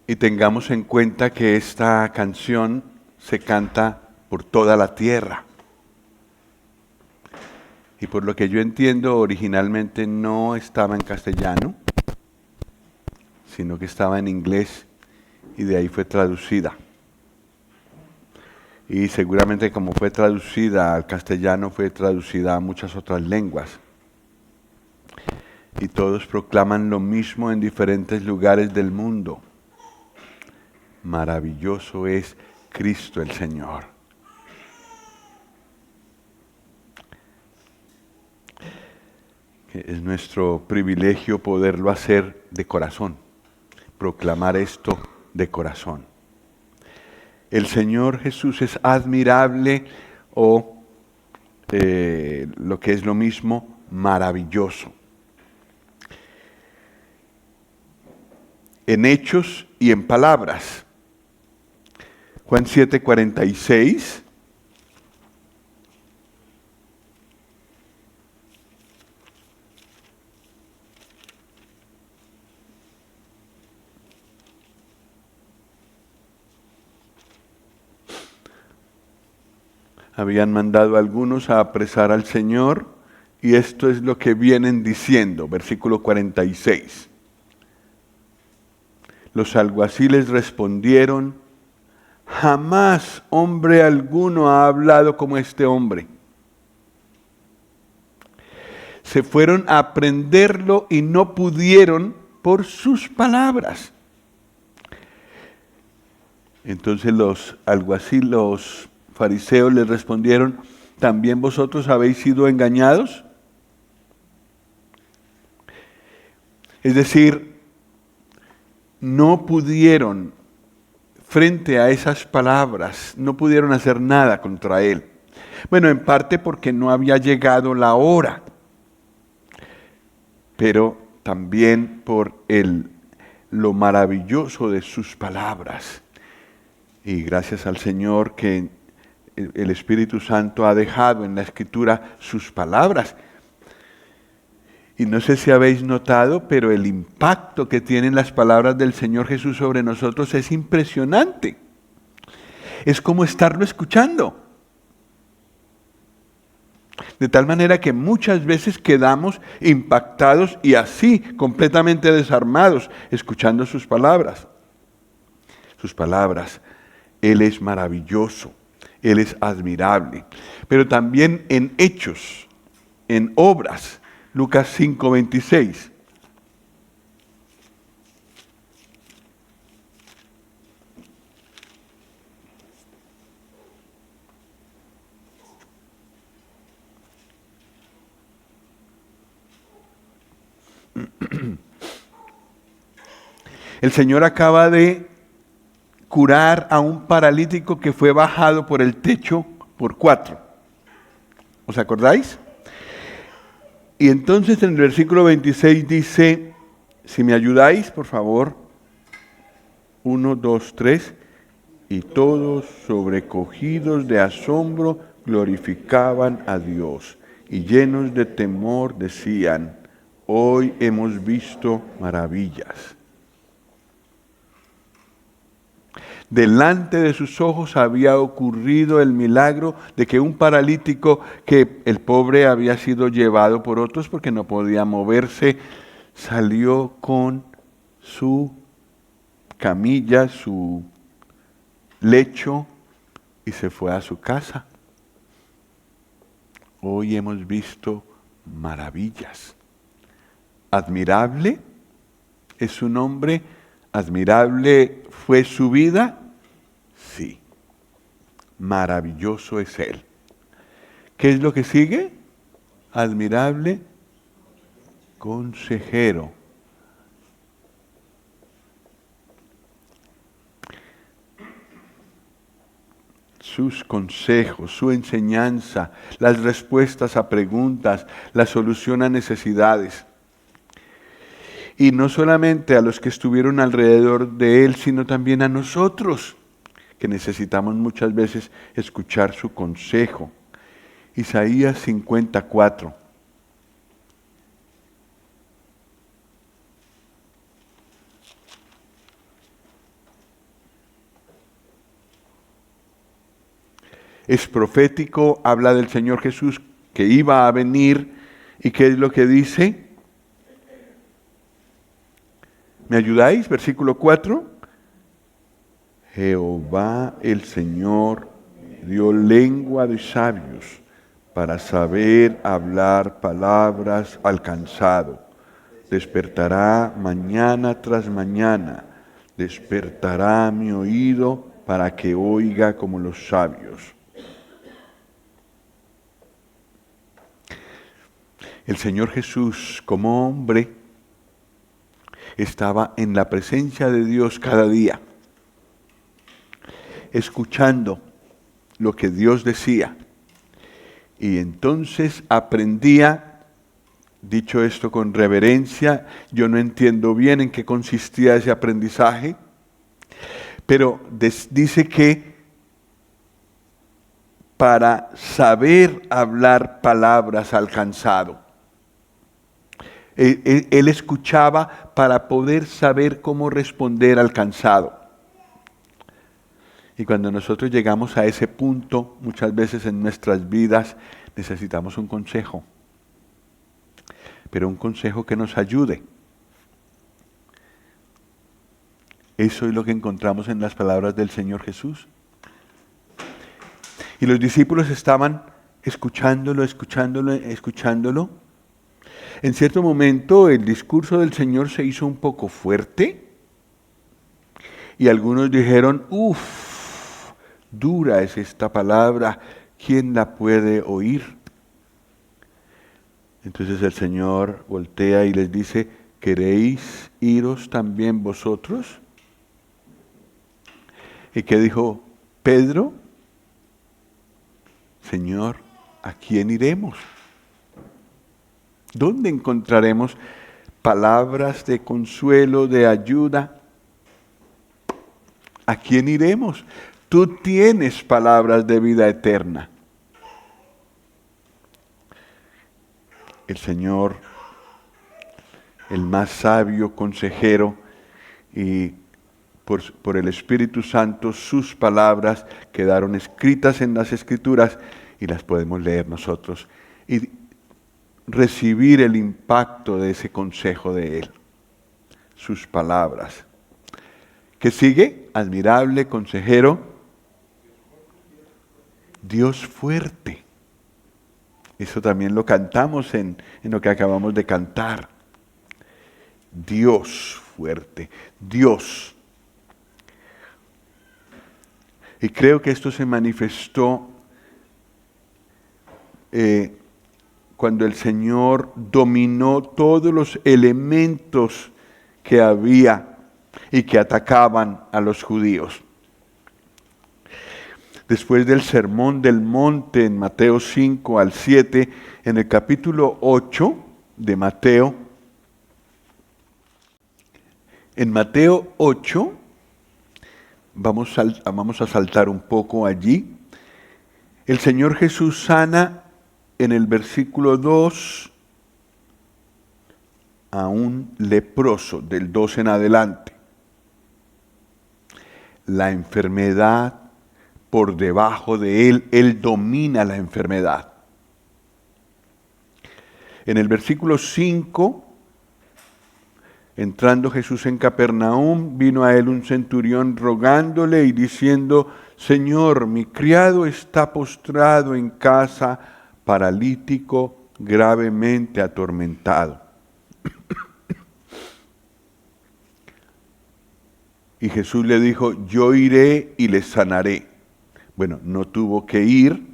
Y tengamos en cuenta que esta canción se canta por toda la tierra. Y por lo que yo entiendo, originalmente no estaba en castellano, sino que estaba en inglés y de ahí fue traducida. Y seguramente como fue traducida al castellano, fue traducida a muchas otras lenguas. Y todos proclaman lo mismo en diferentes lugares del mundo. Maravilloso es Cristo el Señor. Es nuestro privilegio poderlo hacer de corazón, proclamar esto de corazón. El Señor Jesús es admirable o lo que es lo mismo, maravilloso. En hechos y en palabras. Juan 7:46. Habían mandado a algunos a apresar al Señor y esto es lo que vienen diciendo, versículo 46. Los alguaciles respondieron: jamás hombre alguno ha hablado como este hombre. Se fueron a aprenderlo y no pudieron por sus palabras. Entonces los alguaciles, los fariseos les respondieron: ¿también vosotros habéis sido engañados? Es decir, no pudieron, frente a esas palabras, no pudieron hacer nada contra él. Bueno, en parte porque no había llegado la hora, pero también por lo maravilloso de sus palabras. Y gracias al Señor que el Espíritu Santo ha dejado en la Escritura sus palabras. Y no sé si habéis notado, pero el impacto que tienen las palabras del Señor Jesús sobre nosotros es impresionante. Es como estarlo escuchando. De tal manera que muchas veces quedamos impactados y así completamente desarmados escuchando sus palabras. Sus palabras. Él es maravilloso, Él es admirable. Pero también en hechos, en obras. Lucas 5:26. El Señor acaba de curar a un paralítico que fue bajado por el techo por 4. ¿Os acordáis? Y entonces en el versículo 26 dice, si me ayudáis, por favor, 1, 2, 3, y todos sobrecogidos de asombro glorificaban a Dios, y llenos de temor decían, hoy hemos visto maravillas. Delante de sus ojos había ocurrido el milagro de que un paralítico, que el pobre había sido llevado por otros porque no podía moverse, salió con su camilla, su lecho y se fue a su casa. Hoy hemos visto maravillas. Admirable es su nombre, admirable fue su vida. Sí, maravilloso es Él. ¿Qué es lo que sigue? Admirable consejero. Sus consejos, su enseñanza, las respuestas a preguntas, la solución a necesidades. Y no solamente a los que estuvieron alrededor de Él, sino también a nosotros, que necesitamos muchas veces escuchar su consejo Isaías 54. Es profético, habla del Señor Jesús que iba a venir. ¿Y qué es lo que dice? ¿Me ayudáis? Versículo 4. Jehová el Señor dio lengua de sabios para saber hablar palabras al cansado. Despertará mañana tras mañana, despertará mi oído para que oiga como los sabios. El Señor Jesús, como hombre, estaba en la presencia de Dios cada día, escuchando lo que Dios decía. Y entonces aprendía, dicho esto con reverencia, yo no entiendo bien en qué consistía ese aprendizaje, pero dice que para saber hablar palabras al cansado, él escuchaba para poder saber cómo responder al cansado. Y cuando nosotros llegamos a ese punto, muchas veces en nuestras vidas, necesitamos un consejo. Pero un consejo que nos ayude. Eso es lo que encontramos en las palabras del Señor Jesús. Y los discípulos estaban escuchándolo. En cierto momento el discurso del Señor se hizo un poco fuerte y algunos dijeron, dura es esta palabra, ¿quién la puede oír? Entonces el Señor voltea y les dice, ¿queréis iros también vosotros? ¿Y qué dijo Pedro? Señor, ¿a quién iremos? ¿Dónde encontraremos palabras de consuelo, de ayuda? ¿A quién iremos? Tú tienes palabras de vida eterna. El Señor, el más sabio consejero, y por el Espíritu Santo, sus palabras quedaron escritas en las Escrituras y las podemos leer nosotros y recibir el impacto de ese consejo de Él, sus palabras. ¿Qué sigue? Admirable consejero, Dios fuerte. Eso también lo cantamos en lo que acabamos de cantar. Dios fuerte, Dios. Y creo que esto se manifestó cuando el Señor dominó todos los elementos que había y que atacaban a los judíos. Después del sermón del monte en Mateo 5 al 7, en el capítulo 8 de Mateo, en Mateo 8, vamos a saltar un poco allí, el Señor Jesús sana en el versículo 2 a un leproso, del 2 en adelante. La enfermedad por debajo de él domina la enfermedad. En el versículo 5, entrando Jesús en Capernaum, vino a él un centurión rogándole y diciendo, Señor, mi criado está postrado en casa, paralítico, gravemente atormentado. Y Jesús le dijo, yo iré y le sanaré. Bueno, no tuvo que ir.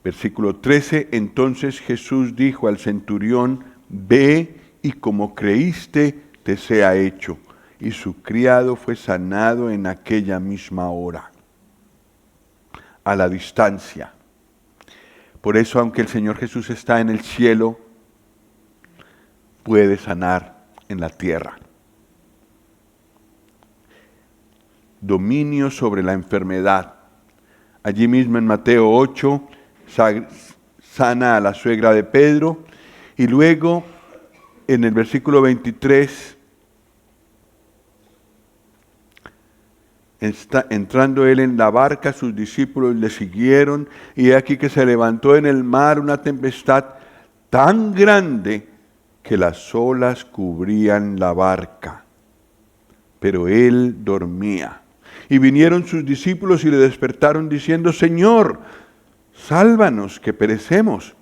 Versículo 13, entonces Jesús dijo al centurión, ve y como creíste te sea hecho. Y su criado fue sanado en aquella misma hora, a la distancia. Por eso, aunque el Señor Jesús está en el cielo, puede sanar en la tierra. dominio sobre la enfermedad. Allí mismo en Mateo 8 sana a la suegra de Pedro y luego en el versículo 23, entrando él en la barca, sus discípulos le siguieron, y he aquí que se levantó en el mar una tempestad tan grande que las olas cubrían la barca, pero él dormía. Y vinieron sus discípulos y le despertaron diciendo: Señor, sálvanos, que perecemos.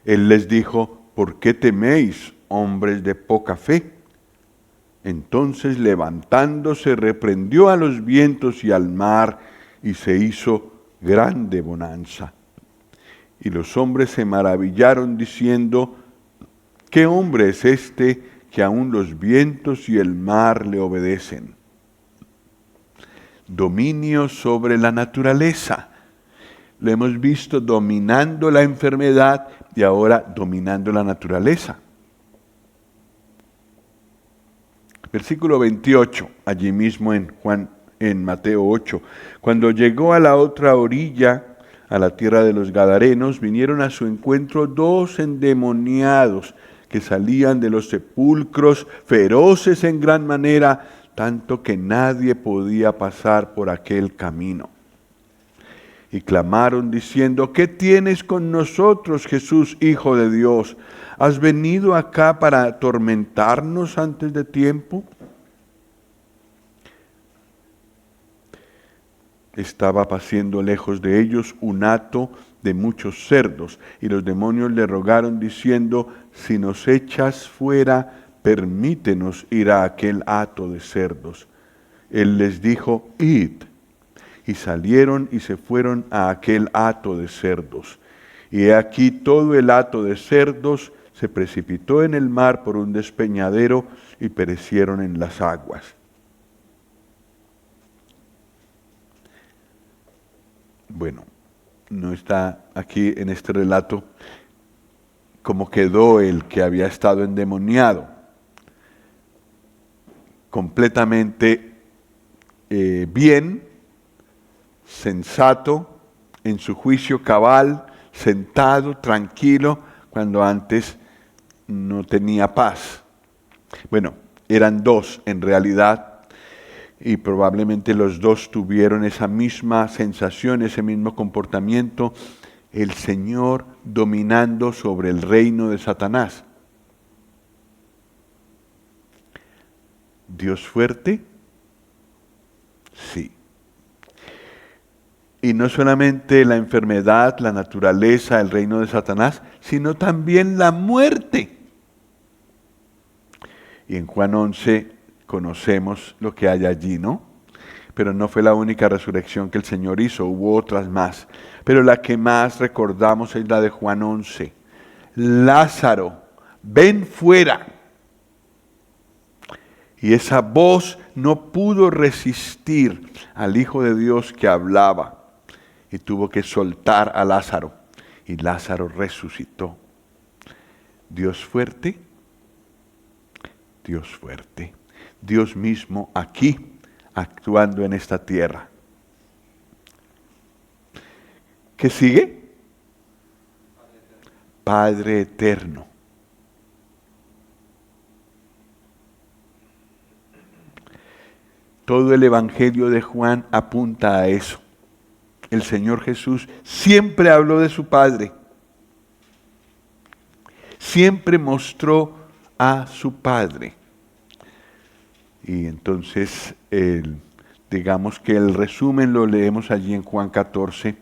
Él les dijo: ¿por qué teméis, hombres de poca fe? Entonces, levantándose, reprendió a los vientos y al mar, y se hizo grande bonanza. Y los hombres se maravillaron diciendo: ¿qué hombre es este que aun los vientos y el mar le obedecen? Dominio sobre la naturaleza. Lo hemos visto dominando la enfermedad y ahora dominando la naturaleza. Versículo 28, allí mismo en Mateo 8. Cuando llegó a la otra orilla, a la tierra de los Gadarenos, vinieron a su encuentro 2 endemoniados que salían de los sepulcros, feroces en gran manera, tanto que nadie podía pasar por aquel camino. Y clamaron diciendo: ¿qué tienes con nosotros, Jesús, Hijo de Dios? ¿Has venido acá para atormentarnos antes de tiempo? Estaba paciendo lejos de ellos un hato de muchos cerdos, y los demonios le rogaron diciendo: si nos echas fuera, permítenos ir a aquel hato de cerdos. Él les dijo: id. Y salieron y se fueron a aquel hato de cerdos. Y he aquí todo el hato de cerdos se precipitó en el mar por un despeñadero y perecieron en las aguas. Bueno, no está aquí en este relato cómo quedó el que había estado endemoniado. Completamente bien, sensato, en su juicio cabal, sentado, tranquilo, cuando antes no tenía paz. Bueno, eran 2 en realidad, y probablemente los 2 tuvieron esa misma sensación, ese mismo comportamiento, el Señor dominando sobre el reino de Satanás. ¿Dios fuerte? Sí. Y no solamente la enfermedad, la naturaleza, el reino de Satanás, sino también la muerte. Y en Juan 11 conocemos lo que hay allí, ¿no? Pero no fue la única resurrección que el Señor hizo, hubo otras más. Pero la que más recordamos es la de Juan 11. Lázaro, ven fuera. Y esa voz no pudo resistir al Hijo de Dios que hablaba. Y tuvo que soltar a Lázaro. Y Lázaro resucitó. Dios fuerte. Dios fuerte. Dios mismo aquí, actuando en esta tierra. ¿Qué sigue? Padre eterno. Todo el Evangelio de Juan apunta a eso. El Señor Jesús siempre habló de su Padre. Siempre mostró a su Padre. Y entonces, digamos que el resumen lo leemos allí en Juan 14.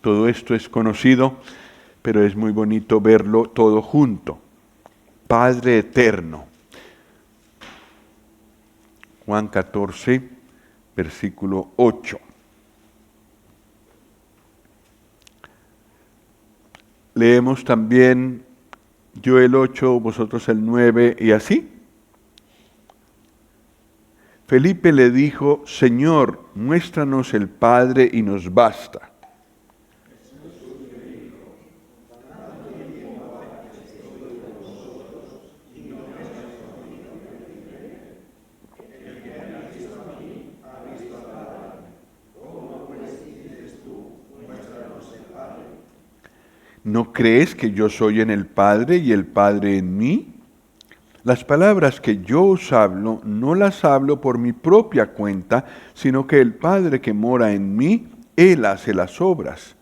Todo esto es conocido, pero es muy bonito verlo todo junto. Padre eterno. Juan 14, versículo 8. Leemos también yo el 8, vosotros el 9 y así. Felipe le dijo: Señor, muéstranos el Padre y nos basta. Jesús le dijo: tanto tiempo hace que estoy con vosotros y no ¿No crees que yo soy en el Padre y el Padre en mí? Las palabras que yo os hablo, no las hablo por mi propia cuenta, sino que el Padre que mora en mí, Él hace las obras.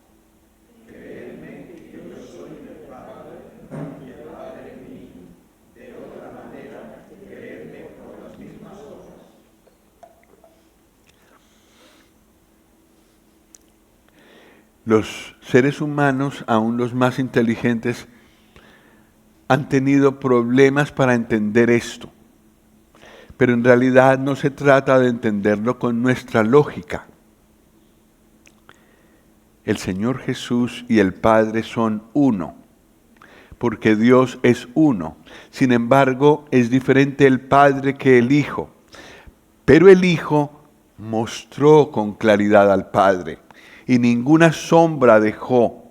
Los seres humanos, aún los más inteligentes, han tenido problemas para entender esto. Pero en realidad no se trata de entenderlo con nuestra lógica. El Señor Jesús y el Padre son uno, porque Dios es uno. Sin embargo, es diferente el Padre que el Hijo. Pero el Hijo mostró con claridad al Padre y ninguna sombra dejó.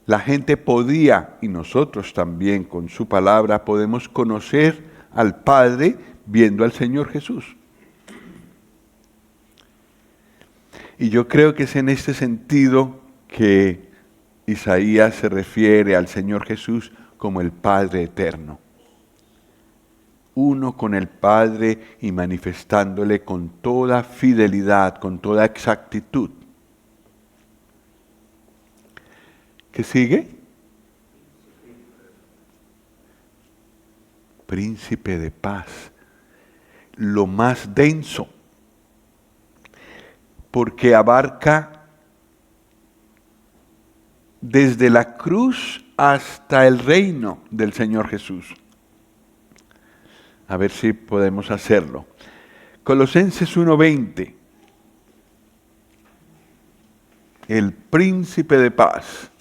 La gente podía, y nosotros también con su palabra, podemos conocer al Padre viendo al Señor Jesús. Y yo creo que es en este sentido que Isaías se refiere al Señor Jesús como el Padre eterno. Uno con el Padre y manifestándole con toda fidelidad, con toda exactitud. ¿Qué sigue? Príncipe de paz. Lo más denso. Porque abarca desde la cruz hasta el reino del Señor Jesús. A ver si podemos hacerlo. Colosenses 1:20. El príncipe de paz.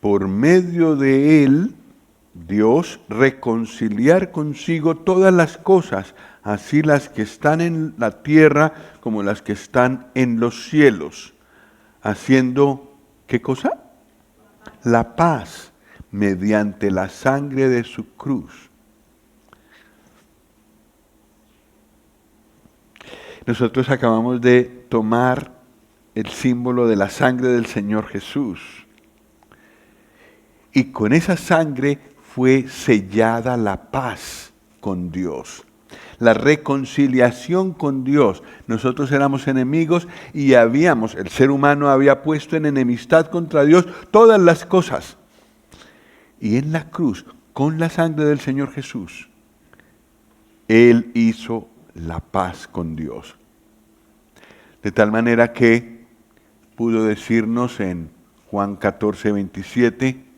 Por medio de él, Dios, reconciliar consigo todas las cosas, así las que están en la tierra como las que están en los cielos, haciendo, ¿qué cosa? La paz, mediante la sangre de su cruz. Nosotros acabamos de tomar el símbolo de la sangre del Señor Jesús. Y con esa sangre fue sellada la paz con Dios, la reconciliación con Dios. Nosotros éramos enemigos y el ser humano había puesto en enemistad contra Dios todas las cosas. Y en la cruz, con la sangre del Señor Jesús, Él hizo la paz con Dios. De tal manera que pudo decirnos en Juan 14:27,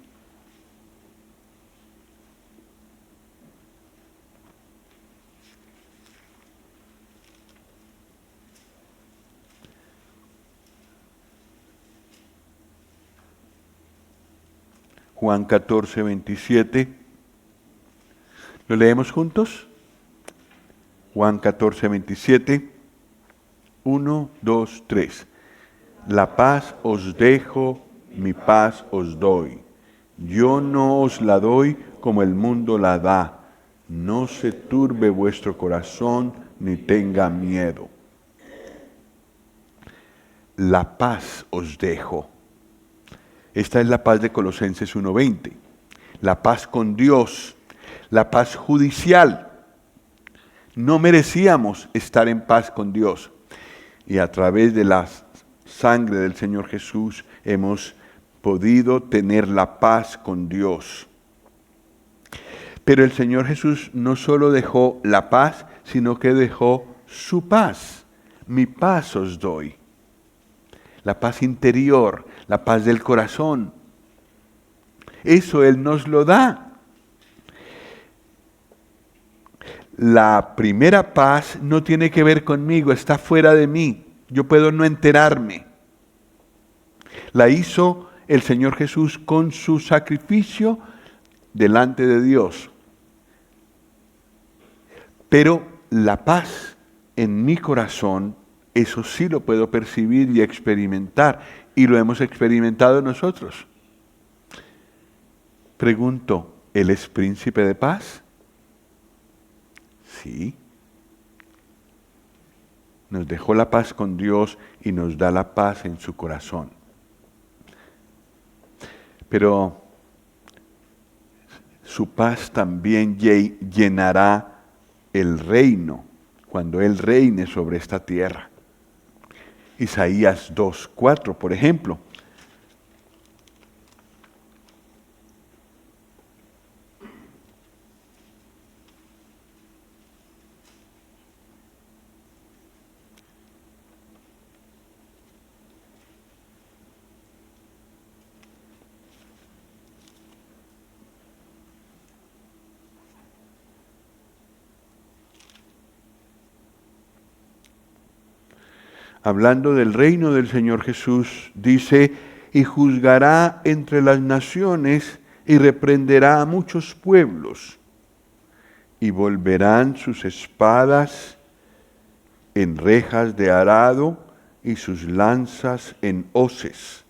Juan 14:27. ¿Lo leemos juntos? Juan 14:27. 1, 2, 3. La paz os dejo, mi paz os doy. Yo no os la doy como el mundo la da. No se turbe vuestro corazón ni tenga miedo. La paz os dejo. Esta es la paz de Colosenses 1:20. La paz con Dios, la paz judicial. No merecíamos estar en paz con Dios. Y a través de la sangre del Señor Jesús hemos podido tener la paz con Dios. Pero el Señor Jesús no solo dejó la paz, sino que dejó su paz. Mi paz os doy. La paz interior, la paz del corazón. Eso Él nos lo da. La primera paz no tiene que ver conmigo, está fuera de mí. Yo puedo no enterarme. La hizo el Señor Jesús con su sacrificio delante de Dios. Pero la paz en mi corazón, eso sí lo puedo percibir y experimentar. y lo hemos experimentado nosotros. Pregunto, ¿Él es príncipe de paz? Sí. Nos dejó la paz con Dios y nos da la paz en su corazón. Pero su paz también llenará el reino cuando Él reine sobre esta tierra. Isaías 2:4, por ejemplo. Hablando del reino del Señor Jesús, dice, y juzgará entre las naciones y reprenderá a muchos pueblos, y volverán sus espadas en rejas de arado y sus lanzas en hoces.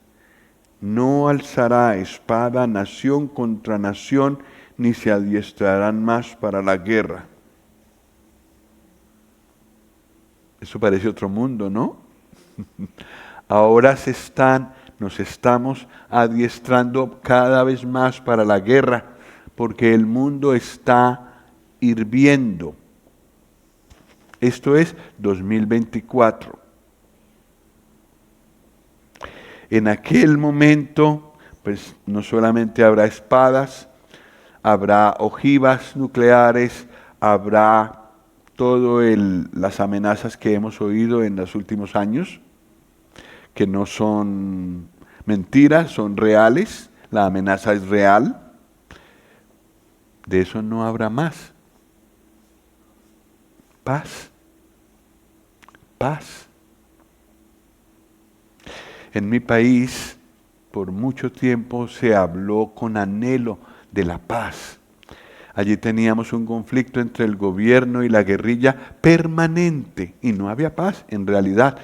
No alzará espada nación contra nación, ni se adiestrarán más para la guerra. Eso parece otro mundo, ¿no? Ahora nos estamos adiestrando cada vez más para la guerra, porque el mundo está hirviendo. Esto es 2024. En aquel momento, pues no solamente habrá espadas, habrá ojivas nucleares, habrá todas las amenazas que hemos oído en los últimos años, que no son mentiras, son reales, la amenaza es real. De eso no habrá más. Paz. Paz. En mi país, por mucho tiempo se habló con anhelo de la paz. Allí teníamos un conflicto entre el gobierno y la guerrilla permanente y no había paz en realidad.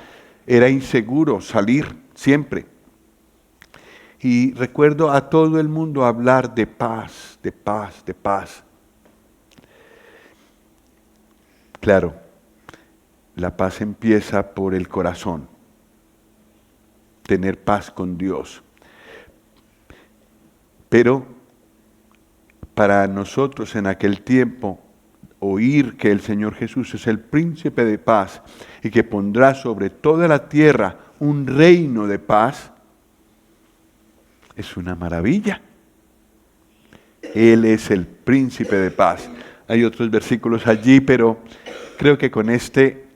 Era inseguro salir siempre. Y recuerdo a todo el mundo hablar de paz, de paz, de paz. Claro, la paz empieza por el corazón. Tener paz con Dios. Pero para nosotros en aquel tiempo, oír que el Señor Jesús es el príncipe de paz y que pondrá sobre toda la tierra un reino de paz, es una maravilla. Él es el príncipe de paz. Hay otros versículos allí, pero creo que con este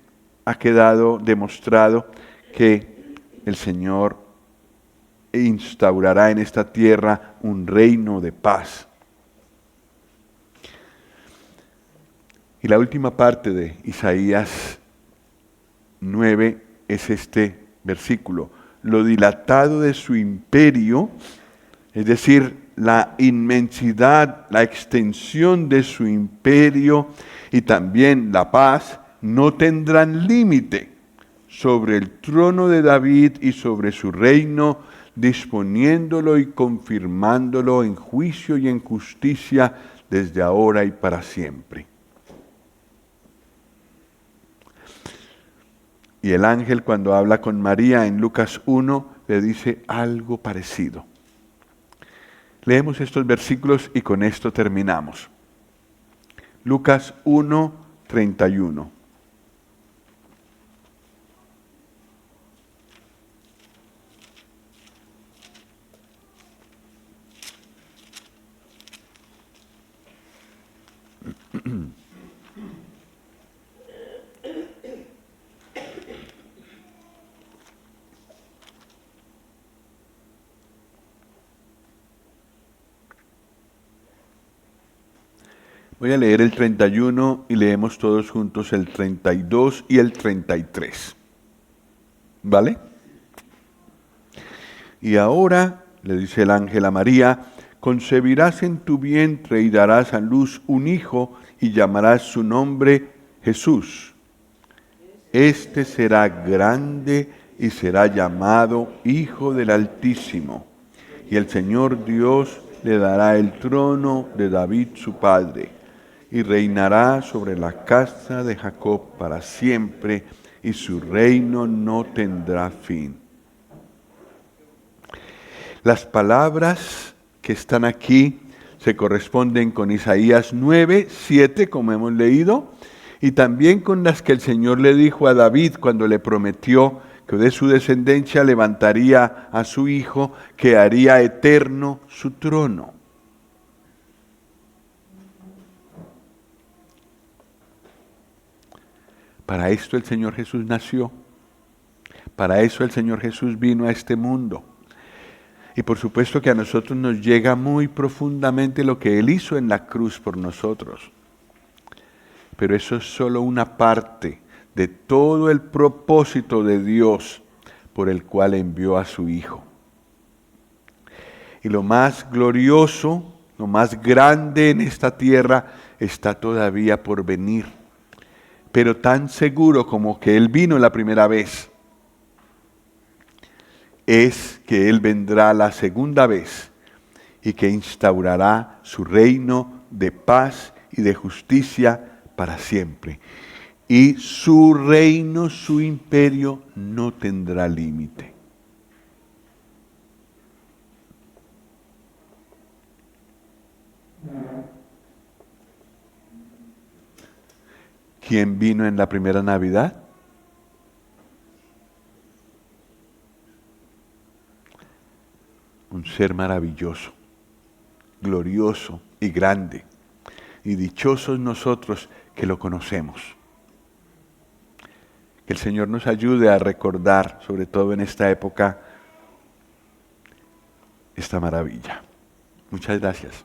ha quedado demostrado que el Señor instaurará en esta tierra un reino de paz. Y la última parte de Isaías 9 es este versículo. Lo dilatado de su imperio, es decir, la inmensidad, la extensión de su imperio y también la paz, no tendrán límite sobre el trono de David y sobre su reino, disponiéndolo y confirmándolo en juicio y en justicia desde ahora y para siempre. Y el ángel, cuando habla con María en Lucas 1, le dice algo parecido. Leemos estos versículos y con esto terminamos. Lucas 1, 31. Voy a leer el 31 y leemos todos juntos el 32 y el 33. ¿Vale? Y ahora, le dice el ángel a María, concebirás en tu vientre y darás a luz un hijo y llamarás su nombre Jesús. Este será grande y será llamado Hijo del Altísimo. Y el Señor Dios le dará el trono de David su padre, y reinará sobre la casa de Jacob para siempre, y su reino no tendrá fin. Las palabras que están aquí se corresponden con Isaías 9, 7, como hemos leído, y también con las que el Señor le dijo a David cuando le prometió que de su descendencia levantaría a su hijo, que haría eterno su trono. Para esto el Señor Jesús nació. Para eso el Señor Jesús vino a este mundo. Y por supuesto que a nosotros nos llega muy profundamente lo que Él hizo en la cruz por nosotros. Pero eso es solo una parte de todo el propósito de Dios por el cual envió a su Hijo. Y lo más glorioso, lo más grande en esta tierra está todavía por venir. Pero tan seguro como que Él vino la primera vez, es que Él vendrá la segunda vez y que instaurará su reino de paz y de justicia para siempre. Y su reino, su imperio, no tendrá límite. ¿Quién vino en la primera Navidad? Un ser maravilloso, glorioso y grande. Y dichosos nosotros que lo conocemos. Que el Señor nos ayude a recordar, sobre todo en esta época, esta maravilla. Muchas gracias.